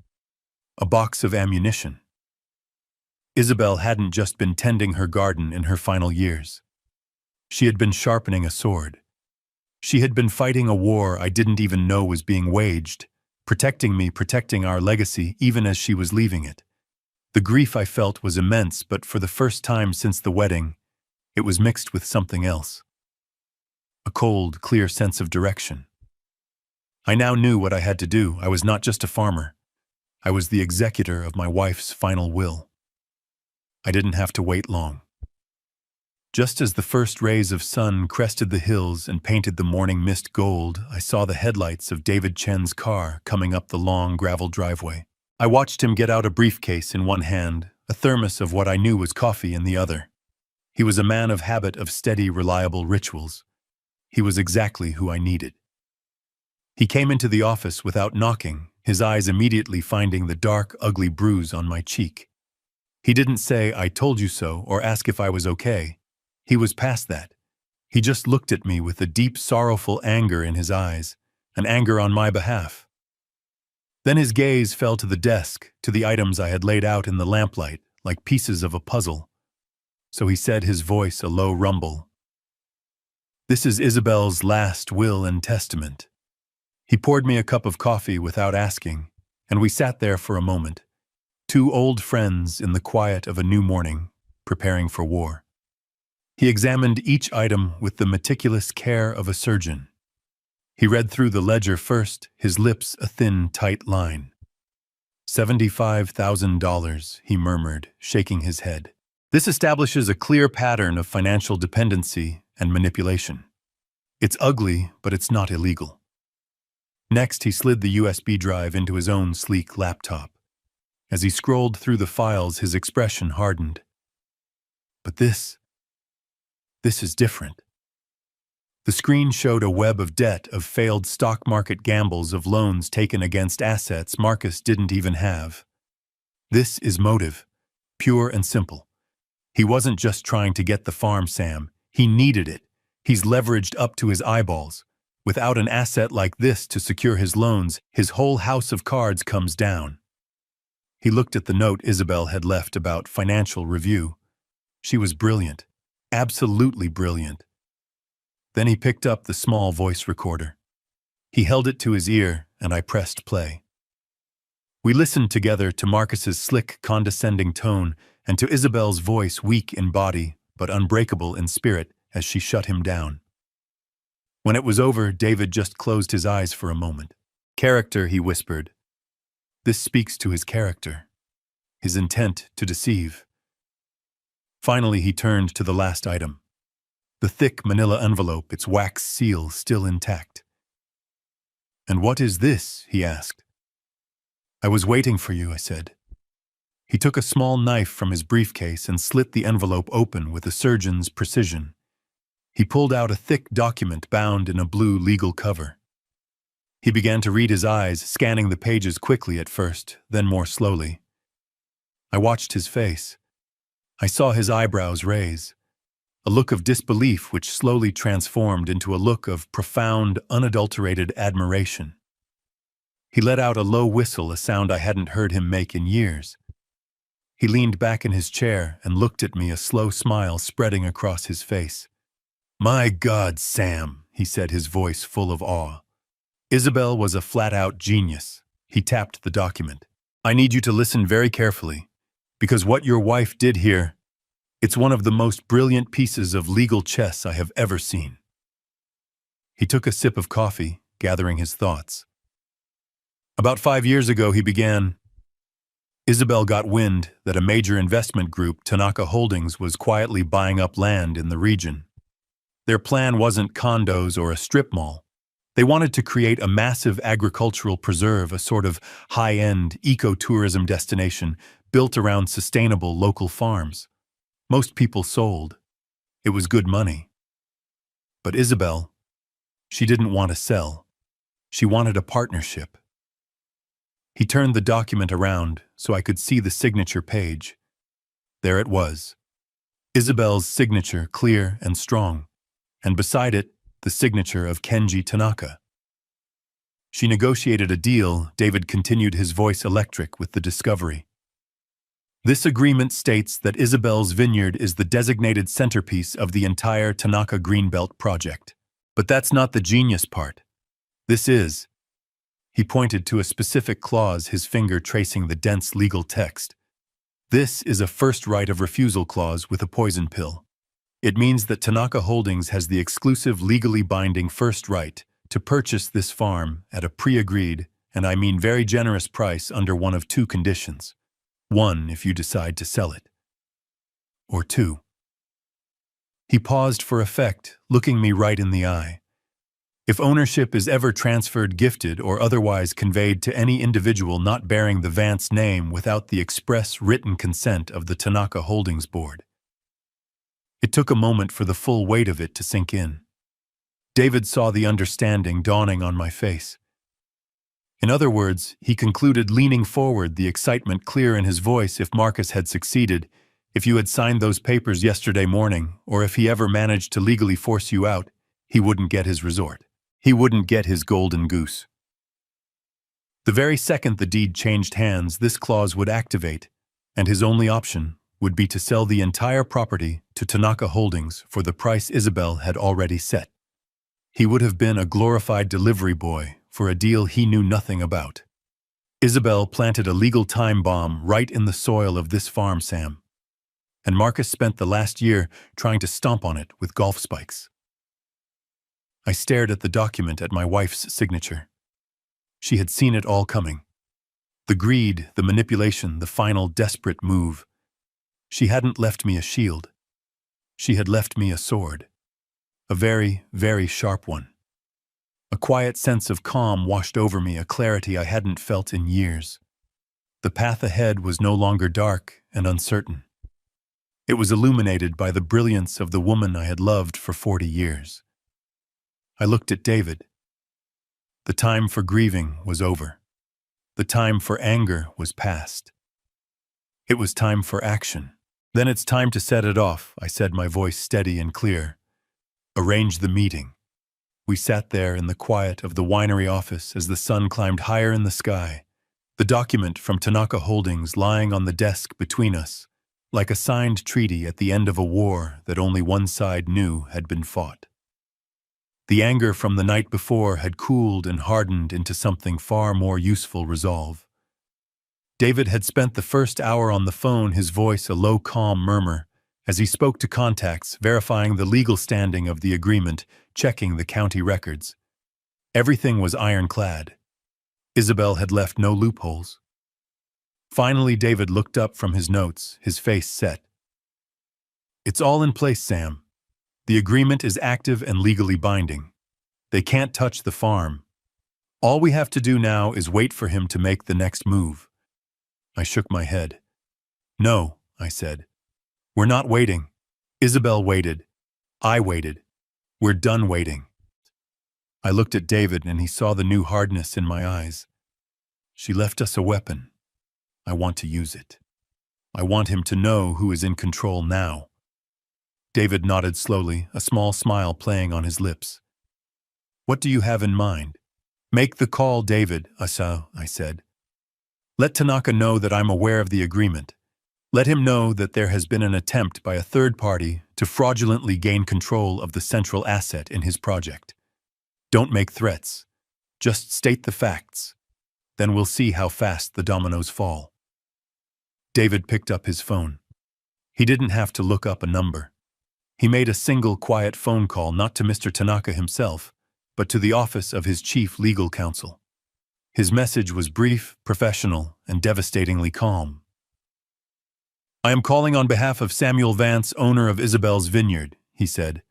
A: A box of ammunition. Isabel hadn't just been tending her garden in her final years. She had been sharpening a sword. She had been fighting a war I didn't even know was being waged, protecting me, protecting our legacy, even as she was leaving it. The grief I felt was immense, but for the first time since the wedding, it was mixed with something else. A cold, clear sense of direction. I now knew what I had to do. I was not just a farmer. I was the executor of my wife's final will. I didn't have to wait long. Just as the first rays of sun crested the hills and painted the morning mist gold, I saw the headlights of David Chen's car coming up the long gravel driveway. I watched him get out a briefcase in one hand, a thermos of what I knew was coffee in the other. He was a man of habit, of steady, reliable rituals. He was exactly who I needed. He came into the office without knocking, his eyes immediately finding the dark, ugly bruise on my cheek. He didn't say, "I told you so," or ask if I was okay. He was past that. He just looked at me with a deep, sorrowful anger in his eyes, an anger on my behalf. Then his gaze fell to the desk, to the items I had laid out in the lamplight, like pieces of a puzzle. So he said, his voice a low rumble, "This is Isabel's last will and testament." He poured me a cup of coffee without asking, and we sat there for a moment, 2 old friends in the quiet of a new morning, preparing for war. He examined each item with the meticulous care of a surgeon. He read through the ledger first, his lips a thin, tight line. $75,000, he murmured, shaking his head. This establishes a clear pattern of financial dependency and manipulation. It's ugly, but it's not illegal. Next, he slid the USB drive into his own sleek laptop. As he scrolled through the files, his expression hardened. But this is different. The screen showed a web of debt, of failed stock market gambles, of loans taken against assets Marcus didn't even have. This is motive, pure and simple. He wasn't just trying to get the farm, Sam. He needed it. He's leveraged up to his eyeballs. Without an asset like this to secure his loans, his whole house of cards comes down. He looked at the note Isabel had left about financial review. She was brilliant, absolutely brilliant. Then he picked up the small voice recorder. He held it to his ear, and I pressed play. We listened together to Marcus's slick, condescending tone and to Isabel's voice, weak in body but unbreakable in spirit, as she shut him down. When it was over, David just closed his eyes for a moment. "Character," he whispered. "This speaks to his character, his intent to deceive." Finally, he turned to the last item. The thick manila envelope, its wax seal still intact. "And what is this?" he asked. "I was waiting for you," I said. He took a small knife from his briefcase and slit the envelope open with a surgeon's precision. He pulled out a thick document bound in a blue legal cover. He began to read, his eyes scanning the pages quickly at first, then more slowly. I watched his face. I saw his eyebrows raise, a look of disbelief which slowly transformed into a look of profound, unadulterated admiration. He let out a low whistle, a sound I hadn't heard him make in years. He leaned back in his chair and looked at me, a slow smile spreading across his face. "My God, Sam," he said, his voice full of awe. "Isabel was a flat-out genius." He tapped the document. "I need you to listen very carefully, because what your wife did here, it's one of the most brilliant pieces of legal chess I have ever seen." He took a sip of coffee, gathering his thoughts. "About 5 years ago, he began. Isabel got wind that a major investment group, Tanaka Holdings, was quietly buying up land in the region. Their plan wasn't condos or a strip mall. They wanted to create a massive agricultural preserve, a sort of high-end ecotourism destination built around sustainable local farms. Most people sold. It was good money. But Isabel, she didn't want to sell. She wanted a partnership." He turned the document around so I could see the signature page. There it was. Isabel's signature, clear and strong, and beside it, the signature of Kenji Tanaka. "She negotiated a deal," David continued, his voice electric with the discovery. "This agreement states that Isabel's vineyard is the designated centerpiece of the entire Tanaka Greenbelt project. But that's not the genius part. This is." He pointed to a specific clause, his finger tracing the dense legal text. "This is a first right of refusal clause with a poison pill. It means that Tanaka Holdings has the exclusive legally binding first right to purchase this farm at a pre-agreed, and I mean very generous price under one of two conditions. One, if you decide to sell it. Or two." He paused for effect, looking me right in the eye. "If ownership is ever transferred, gifted, or otherwise conveyed to any individual not bearing the Vance name without the express written consent of the Tanaka Holdings Board." It took a moment for the full weight of it to sink in. David saw the understanding dawning on my face. In other words, he concluded, leaning forward, the excitement clear in his voice, if Marcus had succeeded, if you had signed those papers yesterday morning, or if he ever managed to legally force you out, he wouldn't get his resort. He wouldn't get his golden goose. The very second the deed changed hands, this clause would activate, and his only option would be to sell the entire property to Tanaka Holdings for the price Isabel had already set. He would have been a glorified delivery boy for a deal he knew nothing about. Isabel planted a legal time bomb right in the soil of this farm, Sam. And Marcus spent the last year trying to stomp on it with golf spikes. I stared at the document, at my wife's signature. She had seen it all coming. The greed, the manipulation, the final desperate move. She hadn't left me a shield. She had left me a sword. A very, very sharp one. A quiet sense of calm washed over me, a clarity I hadn't felt in years. The path ahead was no longer dark and uncertain. It was illuminated by the brilliance of the woman I had loved for 40 years. I looked at David. The time for grieving was over. The time for anger was past. It was time for action. Then it's time to set it off, I said, my voice steady and clear. Arrange the meeting. We sat there in the quiet of the winery office as the sun climbed higher in the sky, the document from Tanaka Holdings lying on the desk between us, like a signed treaty at the end of a war that only one side knew had been fought. The anger from the night before had cooled and hardened into something far more useful resolve. David had spent the first hour on the phone, his voice a low, calm murmur, as he spoke to contacts, verifying the legal standing of the agreement, checking the county records. Everything was ironclad. Isabel had left no loopholes. Finally, David looked up from his notes, his face set. It's all in place, Sam. The agreement is active and legally binding. They can't touch the farm. All we have to do now is wait for him to make the next move. I shook my head. No, I said. We're not waiting. Isabel waited. I waited. We're done waiting. I looked at David and he saw the new hardness in my eyes. She left us a weapon. I want to use it. I want him to know who is in control now. David nodded slowly, a small smile playing on his lips. What do you have in mind? Make the call, David, I said. Let Tanaka know that I'm aware of the agreement. Let him know that there has been an attempt by a third party to fraudulently gain control of the central asset in his project. Don't make threats. Just state the facts. Then we'll see how fast the dominoes fall. David picked up his phone. He didn't have to look up a number. He made a single quiet phone call not to Mr. Tanaka himself, but to the office of his chief legal counsel. His message was brief, professional, and devastatingly calm. I am calling on behalf of Samuel Vance, owner of Isabel's Vineyard, he said.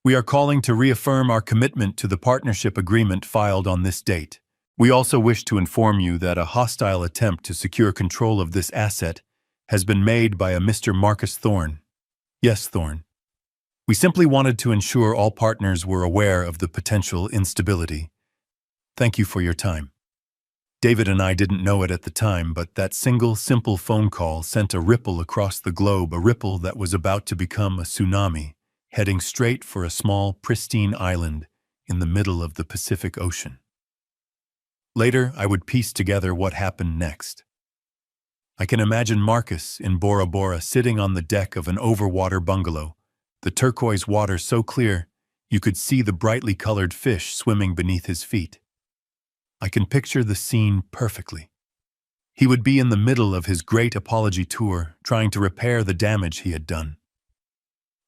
A: We are calling to reaffirm our commitment to the partnership agreement filed on this date. We also wish to inform you that a hostile attempt to secure control of this asset has been made by a Mr. Marcus Thorne. Yes, Thorne. We simply wanted to ensure all partners were aware of the potential instability. Thank you for your time. David and I didn't know it at the time, but that single, simple phone call sent a ripple across the globe, a ripple that was about to become a tsunami, heading straight for a small, pristine island in the middle of the Pacific Ocean. Later, I would piece together what happened next. I can imagine Marcus in Bora Bora sitting on the deck of an overwater bungalow, the turquoise water so clear you could see the brightly colored fish swimming beneath his feet. I can picture the scene perfectly. He would be in the middle of his great apology tour, trying to repair the damage he had done.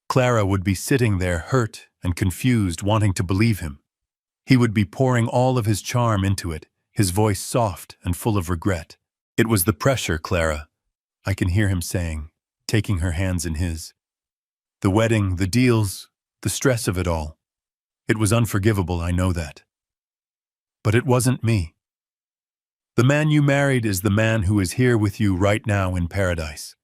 A: Clara would be sitting there hurt and confused, wanting to believe him. He would be pouring all of his charm into it, his voice soft and full of regret. It was the pressure, Clara, I can hear him saying, taking her hands in his. The wedding, the deals, the stress of it all. It was unforgivable, I know that. But it wasn't me. The man you married is the man who is here with you right now in paradise.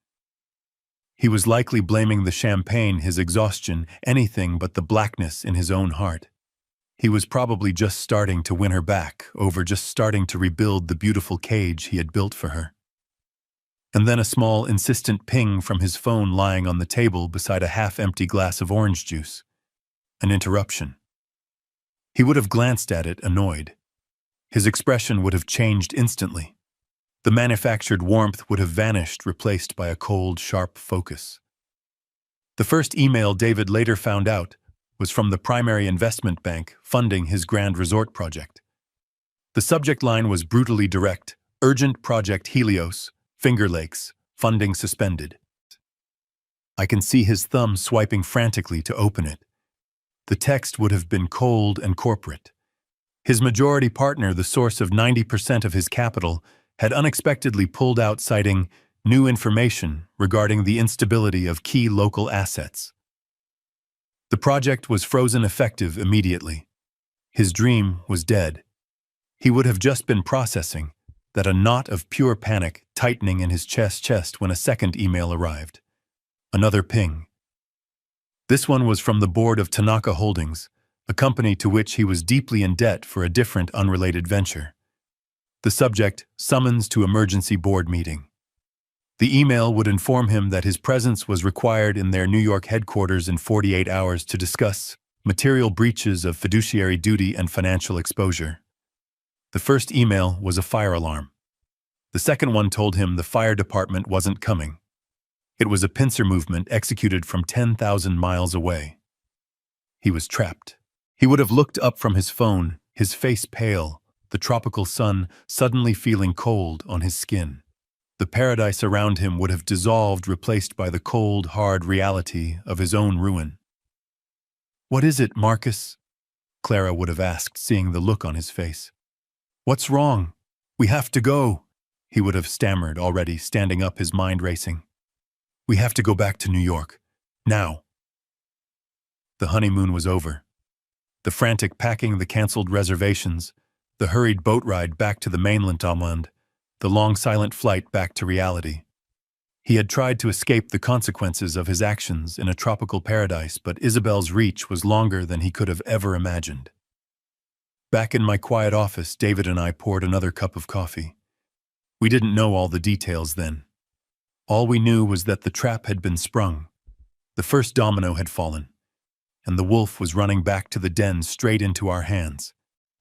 A: He was likely blaming the champagne, his exhaustion, anything but the blackness in his own heart. He was probably just starting to win her back, just starting to rebuild the beautiful cage he had built for her. And then a small, insistent ping from his phone lying on the table beside a half-empty glass of orange juice. An interruption. He would have glanced at it, annoyed. His expression would have changed instantly. The manufactured warmth would have vanished, replaced by a cold, sharp focus. The first email David later found out was from the primary investment bank funding his grand resort project. The subject line was brutally direct: Urgent Project Helios, Finger Lakes, funding suspended. I can see his thumb swiping frantically to open it. The text would have been cold and corporate. His majority partner, the source of 90% of his capital, had unexpectedly pulled out, citing new information regarding the instability of key local assets. The project was frozen effective immediately. His dream was dead. He would have just been processing that, a knot of pure panic tightening in his chest when a second email arrived. Another ping. This one was from the board of Tanaka Holdings, a company to which he was deeply in debt for a different unrelated venture. The subject, summons to emergency board meeting. The email would inform him that his presence was required in their New York headquarters in 48 hours to discuss material breaches of fiduciary duty and financial exposure. The first email was a fire alarm. The second one told him the fire department wasn't coming. It was a pincer movement executed from 10,000 miles away. He was trapped. He would have looked up from his phone, his face pale, the tropical sun suddenly feeling cold on his skin. The paradise around him would have dissolved, replaced by the cold, hard reality of his own ruin. "What is it, Marcus?" Clara would have asked, seeing the look on his face. "What's wrong? We have to go," he would have stammered, already standing up, his mind racing. "We have to go back to New York. Now." The honeymoon was over. The frantic packing, the cancelled reservations, the hurried boat ride back to the mainland, the long silent flight back to reality. He had tried to escape the consequences of his actions in a tropical paradise, but Isabel's reach was longer than he could have ever imagined. Back in my quiet office, David and I poured another cup of coffee. We didn't know all the details then. All we knew was that the trap had been sprung. The first domino had fallen, and the wolf was running back to the den straight into our hands.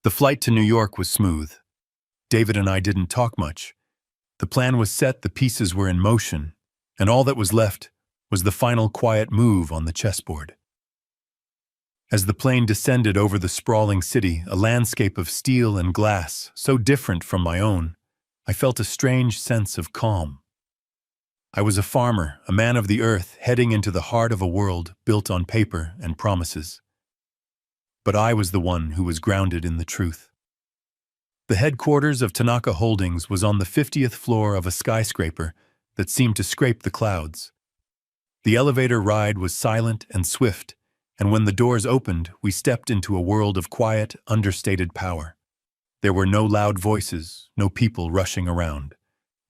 A: The flight to New York was smooth. David and I didn't talk much. The plan was set, the pieces were in motion, and all that was left was the final quiet move on the chessboard. As the plane descended over the sprawling city, a landscape of steel and glass, so different from my own, I felt a strange sense of calm. I was a farmer, a man of the earth, heading into the heart of a world built on paper and promises. But I was the one who was grounded in the truth. The headquarters of Tanaka Holdings was on the 50th floor of a skyscraper that seemed to scrape the clouds. The elevator ride was silent and swift, and when the doors opened, we stepped into a world of quiet, understated power. There were no loud voices, no people rushing around,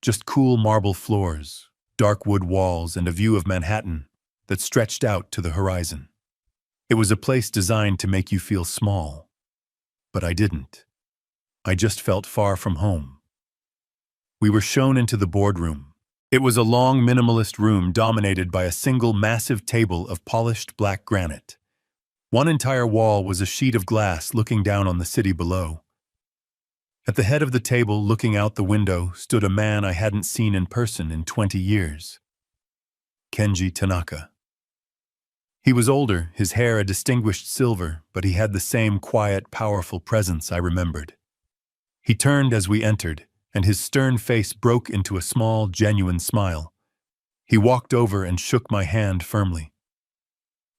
A: just cool marble floors, dark wood walls, and a view of Manhattan that stretched out to the horizon. It was a place designed to make you feel small. But I didn't. I just felt far from home. We were shown into the boardroom. It was a long, minimalist room dominated by a single massive table of polished black granite. One entire wall was a sheet of glass looking down on the city below. At the head of the table, looking out the window, stood a man I hadn't seen in person in 20 years. Kenji Tanaka. He was older, his hair a distinguished silver, but he had the same quiet, powerful presence I remembered. He turned as we entered, and his stern face broke into a small, genuine smile. He walked over and shook my hand firmly.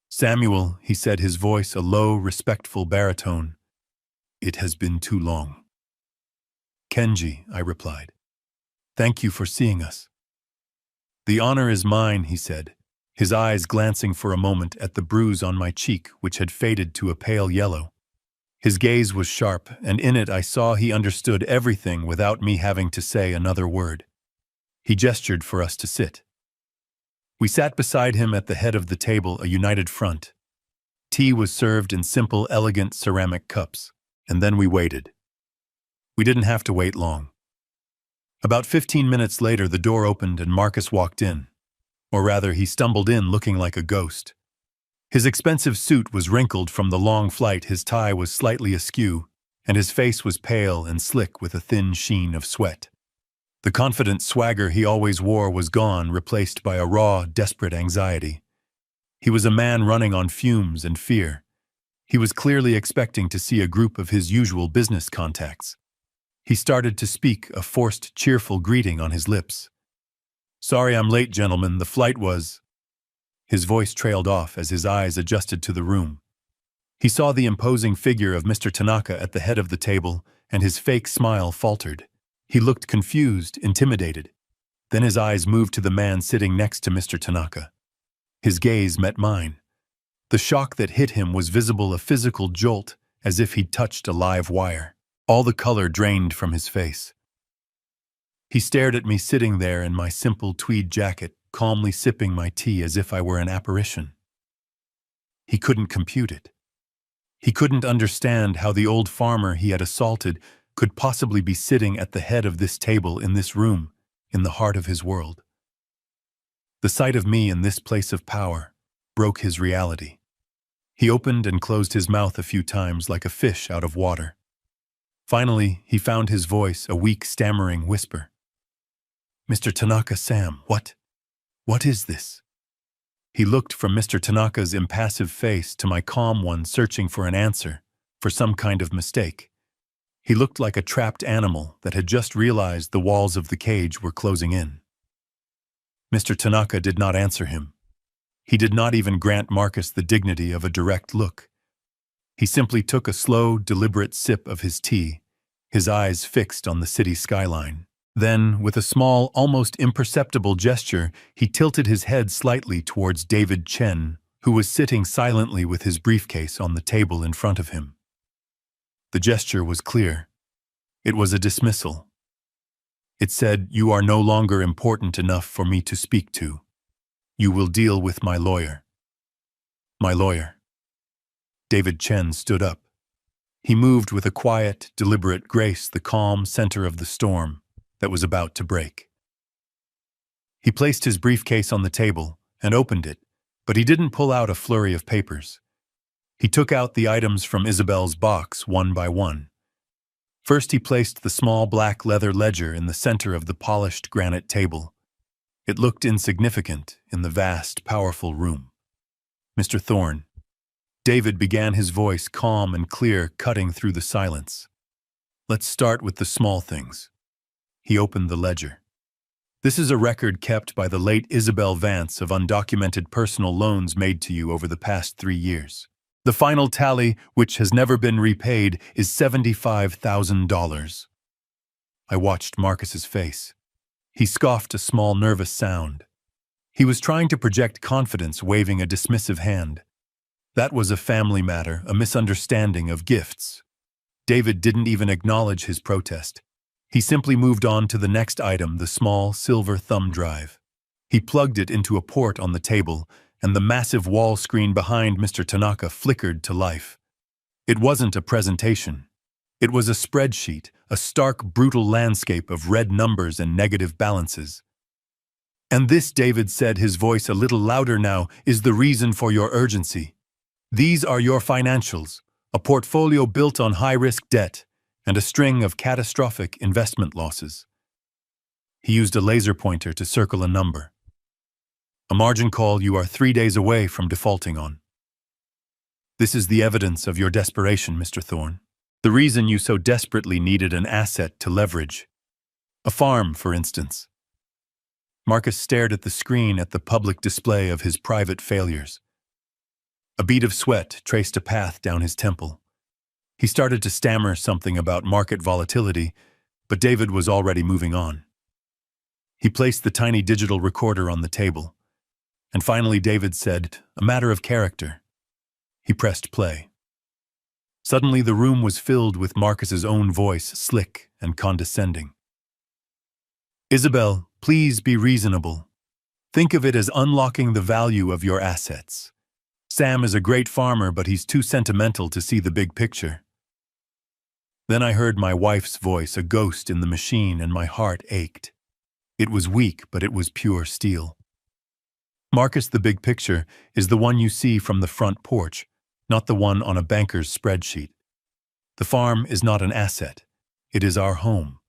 A: "Samuel," he said, his voice a low, respectful baritone. "It has been too long." "Kenji," I replied. "Thank you for seeing us." "The honor is mine," he said, his eyes glancing for a moment at the bruise on my cheek, which had faded to a pale yellow. His gaze was sharp, and in it I saw he understood everything without me having to say another word. He gestured for us to sit. We sat beside him at the head of the table, a united front. Tea was served in simple, elegant ceramic cups, and then we waited. We didn't have to wait long. About 15 minutes later, the door opened and Marcus walked in. Or rather, he stumbled in looking like a ghost. His expensive suit was wrinkled from the long flight, his tie was slightly askew, and his face was pale and slick with a thin sheen of sweat. The confident swagger he always wore was gone, replaced by a raw, desperate anxiety. He was a man running on fumes and fear. He was clearly expecting to see a group of his usual business contacts. He started to speak, a forced, cheerful greeting on his lips. "Sorry I'm late, gentlemen, the flight was—" His voice trailed off as his eyes adjusted to the room. He saw the imposing figure of Mr. Tanaka at the head of the table, and his fake smile faltered. He looked confused, intimidated. Then his eyes moved to the man sitting next to Mr. Tanaka. His gaze met mine. The shock that hit him was visible, a physical jolt, as if he'd touched a live wire. All the color drained from his face. He stared at me sitting there in my simple tweed jacket, calmly sipping my tea as if I were an apparition. He couldn't compute it. He couldn't understand how the old farmer he had assaulted could possibly be sitting at the head of this table in this room, in the heart of his world. The sight of me in this place of power broke his reality. He opened and closed his mouth a few times like a fish out of water. Finally, he found his voice, a weak, stammering whisper. "Mr. Tanaka-san, what is this?" He looked from Mr. Tanaka's impassive face to my calm one, searching for an answer, for some kind of mistake. He looked like a trapped animal that had just realized the walls of the cage were closing in. Mr. Tanaka did not answer him. He did not even grant Marcus the dignity of a direct look. He simply took a slow, deliberate sip of his tea, his eyes fixed on the city skyline. Then, with a small, almost imperceptible gesture, he tilted his head slightly towards David Chen, who was sitting silently with his briefcase on the table in front of him. The gesture was clear. It was a dismissal. It said, "You are no longer important enough for me to speak to. You will deal with my lawyer." My lawyer. David Chen stood up. He moved with a quiet, deliberate grace, the calm center of the storm that was about to break. He placed his briefcase on the table and opened it, but he didn't pull out a flurry of papers. He took out the items from Isabel's box one by one. First, he placed the small black leather ledger in the center of the polished granite table. It looked insignificant in the vast, powerful room. "Mr. Thorne," David began, his voice calm and clear, cutting through the silence. "Let's start with the small things." He opened the ledger. "This is a record kept by the late Isabel Vance of undocumented personal loans made to you over the past 3 years. The final tally, which has never been repaid, is $75,000. I watched Marcus's face. He scoffed a small, nervous sound. He was trying to project confidence, waving a dismissive hand. That was a family matter, a misunderstanding of gifts. David didn't even acknowledge his protest. He simply moved on to the next item, the small, silver thumb drive. He plugged it into a port on the table, and the massive wall screen behind Mr. Tanaka flickered to life. It wasn't a presentation. It was a spreadsheet, a stark, brutal landscape of red numbers and negative balances. "And this," David said, his voice a little louder now, "is the reason for your urgency. These are your financials, a portfolio built on high-risk debt, and a string of catastrophic investment losses." He used a laser pointer to circle a number. "A margin call you are 3 days away from defaulting on. This is the evidence of your desperation, Mr. Thorne. The reason you so desperately needed an asset to leverage. A farm, for instance." Marcus stared at the screen, at the public display of his private failures. A bead of sweat traced a path down his temple. He started to stammer something about market volatility, but David was already moving on. He placed the tiny digital recorder on the table. And finally David said, "A matter of character." He pressed play. Suddenly the room was filled with Marcus's own voice, slick and condescending. "Isabel, please be reasonable. Think of it as unlocking the value of your assets. Sam is a great farmer, but he's too sentimental to see the big picture." Then I heard my wife's voice, a ghost in the machine, and my heart ached. It was weak, but it was pure steel. "Marcus, the big picture is the one you see from the front porch, not the one on a banker's spreadsheet. The farm is not an asset. It is our home.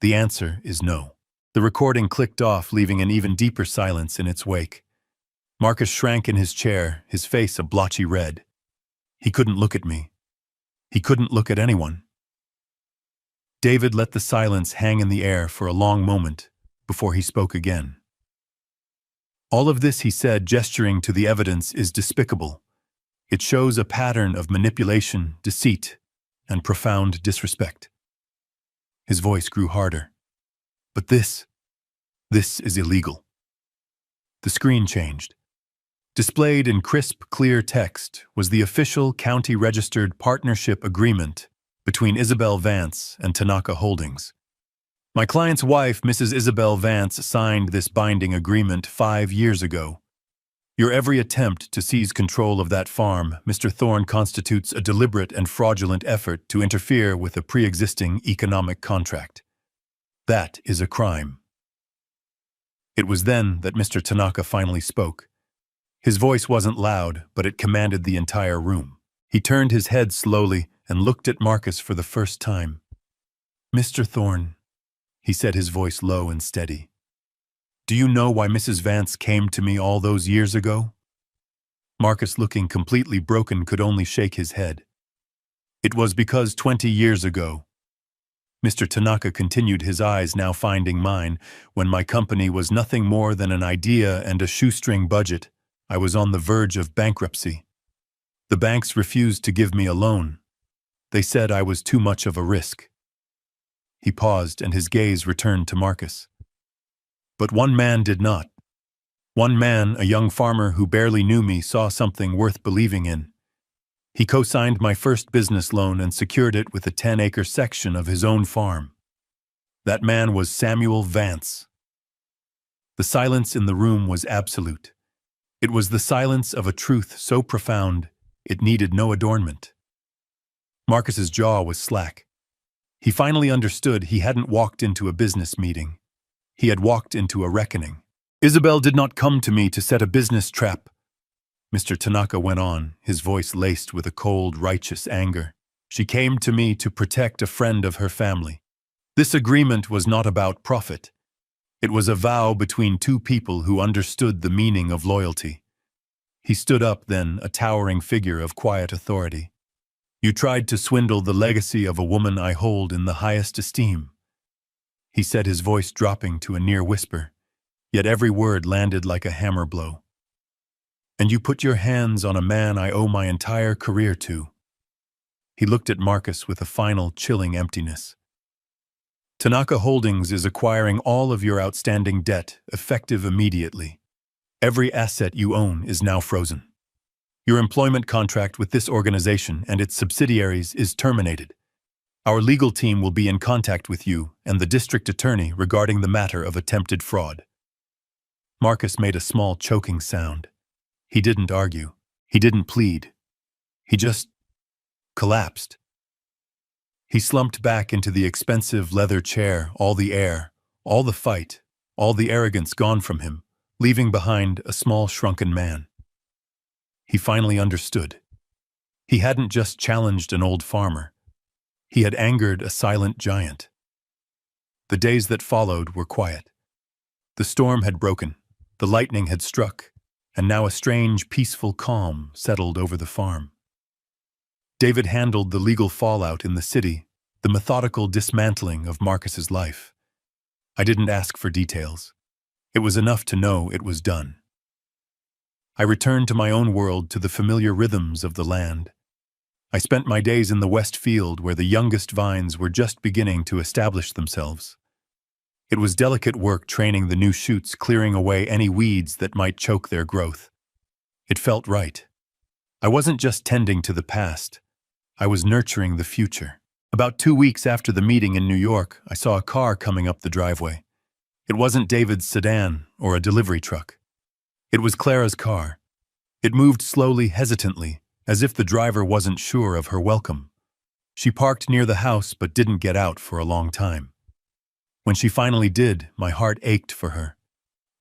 A: The answer is no." The recording clicked off, leaving an even deeper silence in its wake. Marcus shrank in his chair, his face a blotchy red. He couldn't look at me. He couldn't look at anyone. David let the silence hang in the air for a long moment before he spoke again. "All of this," he said, gesturing to the evidence, "is despicable. It shows a pattern of manipulation, deceit, and profound disrespect." His voice grew harder. "But this is illegal." The screen changed. Displayed in crisp, clear text was the official county-registered partnership agreement between Isabel Vance and Tanaka Holdings. My client's wife, Mrs. Isabel Vance, signed this binding agreement 5 years ago. Your every attempt to seize control of that farm, Mr. Thorne, constitutes a deliberate and fraudulent effort to interfere with a pre-existing economic contract. That is a crime." It was then that Mr. Tanaka finally spoke. His voice wasn't loud, but it commanded the entire room. He turned his head slowly and looked at Marcus for the first time. "Mr. Thorne," he said, his voice low and steady, "do you know why Mrs. Vance came to me all those years ago?" Marcus, looking completely broken, could only shake his head. "It was because 20 years ago," Mr. Tanaka continued, his eyes now finding mine, "when my company was nothing more than an idea and a shoestring budget, I was on the verge of bankruptcy. The banks refused to give me a loan. They said I was too much of a risk." He paused, and his gaze returned to Marcus. "But one man did not. One man, a young farmer who barely knew me, saw something worth believing in. He co-signed my first business loan and secured it with a 10-acre section of his own farm. That man was Samuel Vance." The silence in the room was absolute. It was the silence of a truth so profound it needed no adornment. Marcus's jaw was slack. He finally understood he hadn't walked into a business meeting. He had walked into a reckoning. "Isabel did not come to me to set a business trap," Mr. Tanaka went on, his voice laced with a cold, righteous anger. "She came to me to protect a friend of her family. This agreement was not about profit. It was a vow between two people who understood the meaning of loyalty." He stood up then, a towering figure of quiet authority. "You tried to swindle the legacy of a woman I hold in the highest esteem," he said, his voice dropping to a near whisper, yet every word landed like a hammer blow. "And you put your hands on a man I owe my entire career to." He looked at Marcus with a final, chilling emptiness. "Tanaka Holdings is acquiring all of your outstanding debt, effective immediately. Every asset you own is now frozen. Your employment contract with this organization and its subsidiaries is terminated. Our legal team will be in contact with you and the district attorney regarding the matter of attempted fraud." Marcus made a small choking sound. He didn't argue. He didn't plead. He just collapsed. He slumped back into the expensive leather chair, all the air, all the fight, all the arrogance gone from him, leaving behind a small, shrunken man. He finally understood. He hadn't just challenged an old farmer. He had angered a silent giant. The days that followed were quiet. The storm had broken, the lightning had struck, and now a strange, peaceful calm settled over the farm. David handled the legal fallout in the city, the methodical dismantling of Marcus's life. I didn't ask for details. It was enough to know it was done. I returned to my own world, to the familiar rhythms of the land. I spent my days in the West Field, where the youngest vines were just beginning to establish themselves. It was delicate work training the new shoots, clearing away any weeds that might choke their growth. It felt right. I wasn't just tending to the past. I was nurturing the future. About 2 weeks after the meeting in New York, I saw a car coming up the driveway. It wasn't David's sedan or a delivery truck. It was Clara's car. It moved slowly, hesitantly, as if the driver wasn't sure of her welcome. She parked near the house but didn't get out for a long time. When she finally did, my heart ached for her.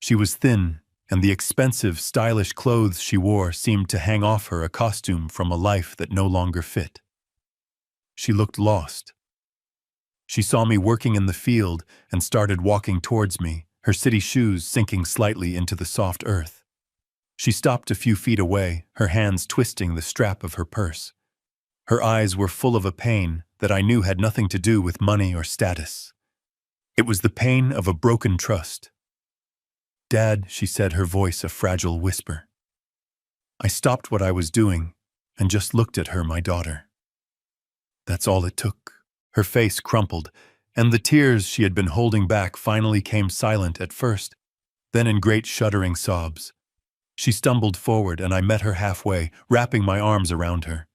A: She was thin, and the expensive, stylish clothes she wore seemed to hang off her, a costume from a life that no longer fit. She looked lost. She saw me working in the field and started walking towards me, her city shoes sinking slightly into the soft earth. She stopped a few feet away, her hands twisting the strap of her purse. Her eyes were full of a pain that I knew had nothing to do with money or status. It was the pain of a broken trust. "Dad," she said, her voice a fragile whisper. I stopped what I was doing and just looked at her, my daughter. That's all it took. Her face crumpled, and the tears she had been holding back finally came silent at first, then in great shuddering sobs. She stumbled forward, and I met her halfway, wrapping my arms around her.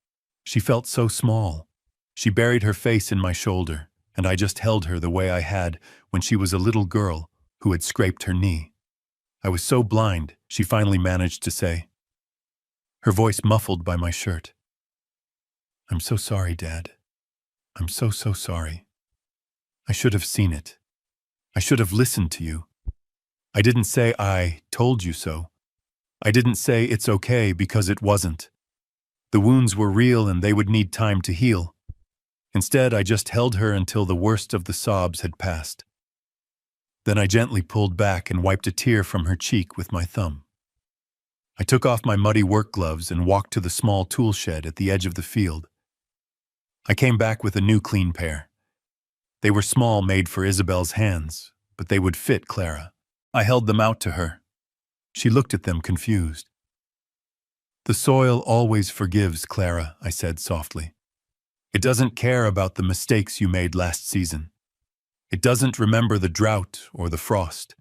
A: She felt so small. She buried her face in my shoulder, and I just held her the way I had when she was a little girl who had scraped her knee. I was so blind, she finally managed to say, her voice muffled by my shirt. I'm so sorry, Dad. I'm so sorry. I should have seen it. I should have listened to you. I didn't say I told you so. I didn't say it's okay because it wasn't. The wounds were real and they would need time to heal. Instead, I just held her until the worst of the sobs had passed. Then I gently pulled back and wiped a tear from her cheek with my thumb. I took off my muddy work gloves and walked to the small tool shed at the edge of the field. I came back with a new clean pair. They were small, made for Isabel's hands, but they would fit Clara. I held them out to her. She looked at them confused. The soil always forgives, Clara, I said softly. It doesn't care about the mistakes you made last season. It doesn't remember the drought or the frost.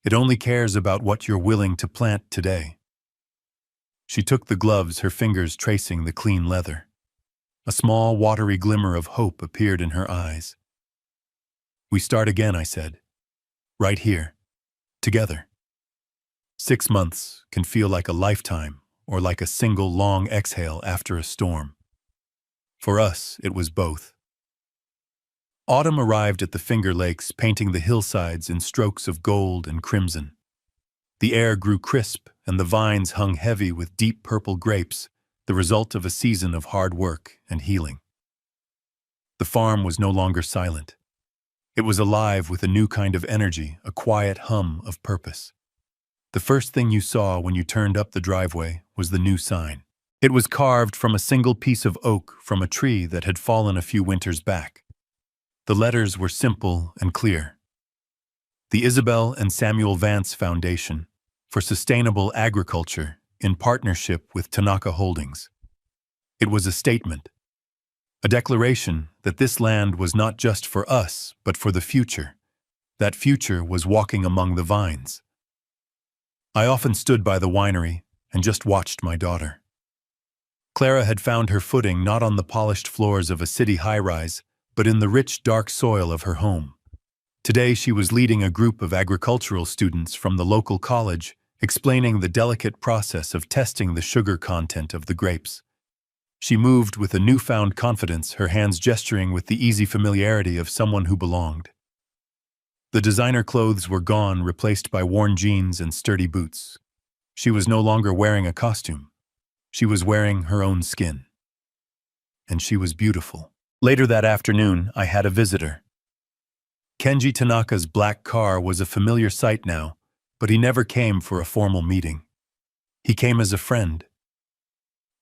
A: It only cares about what you're willing to plant today. She took the gloves, her fingers tracing the clean leather. A small, watery glimmer of hope appeared in her eyes. We start again, I said. Right here. Together. 6 months can feel like a lifetime or like a single long exhale after a storm. For us, it was both. Autumn arrived at the Finger Lakes, painting the hillsides in strokes of gold and crimson. The air grew crisp, and the vines hung heavy with deep purple grapes, the result of a season of hard work and healing. The farm was no longer silent. It was alive with a new kind of energy, a quiet hum of purpose. The first thing you saw when you turned up the driveway was the new sign. It was carved from a single piece of oak from a tree that had fallen a few winters back. The letters were simple and clear. The Isabel and Samuel Vance Foundation for Sustainable Agriculture in partnership with Tanaka Holdings. It was a statement, a declaration that this land was not just for us, but for the future. That future was walking among the vines. I often stood by the winery and just watched my daughter. Clara had found her footing not on the polished floors of a city high-rise, but in the rich, dark soil of her home. Today she was leading a group of agricultural students from the local college, explaining the delicate process of testing the sugar content of the grapes. She moved with a newfound confidence, her hands gesturing with the easy familiarity of someone who belonged. The designer clothes were gone, replaced by worn jeans and sturdy boots. She was no longer wearing a costume. She was wearing her own skin. And she was beautiful. Later that afternoon, I had a visitor. Kenji Tanaka's black car was a familiar sight now, but he never came for a formal meeting. He came as a friend.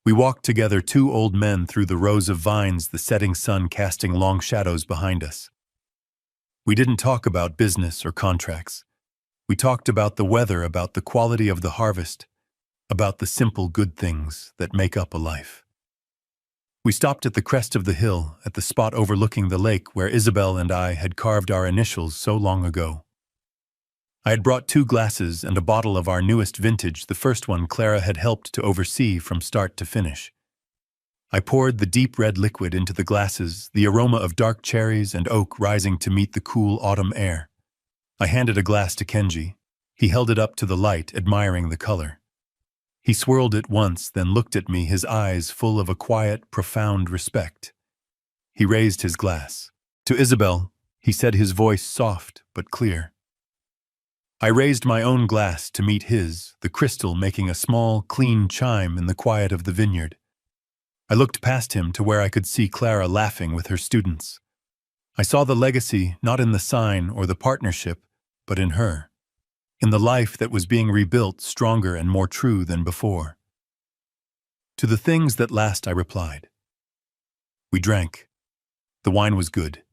A: We walked together, two old men, through the rows of vines, the setting sun casting long shadows behind us. We didn't talk about business or contracts. We talked about the weather, about the quality of the harvest, about the simple good things that make up a life. We stopped at the crest of the hill, at the spot overlooking the lake where Isabel and I had carved our initials so long ago. I had brought 2 glasses and a bottle of our newest vintage, the first one Clara had helped to oversee from start to finish. I poured the deep red liquid into the glasses, the aroma of dark cherries and oak rising to meet the cool autumn air. I handed a glass to Kenji. He held it up to the light, admiring the color. He swirled it once, then looked at me, his eyes full of a quiet, profound respect. He raised his glass. To Isabel, he said, his voice soft but clear. I raised my own glass to meet his, the crystal making a small, clean chime in the quiet of the vineyard. I looked past him to where I could see Clara laughing with her students. I saw the legacy not in the sign or the partnership, but in her. In the life that was being rebuilt, stronger and more true than before. To the things that last, I replied. We drank. The wine was good.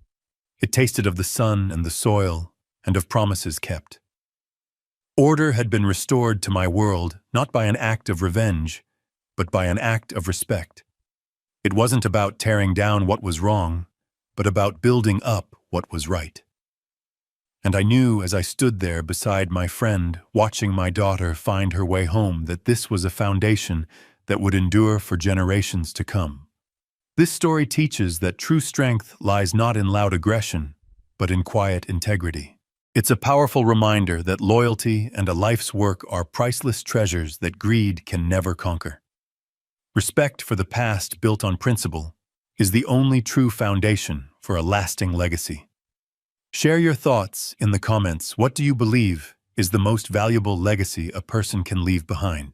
A: It tasted of the sun and the soil and of promises kept. Order had been restored to my world, not by an act of revenge, but by an act of respect. It wasn't about tearing down what was wrong, but about building up what was right. And I knew as I stood there beside my friend, watching my daughter find her way home, that this was a foundation that would endure for generations to come. This story teaches that true strength lies not in loud aggression, but in quiet integrity. It's a powerful reminder that loyalty and a life's work are priceless treasures that greed can never conquer. Respect for the past built on principle is the only true foundation for a lasting legacy. Share your thoughts in the comments. What do you believe is the most valuable legacy a person can leave behind?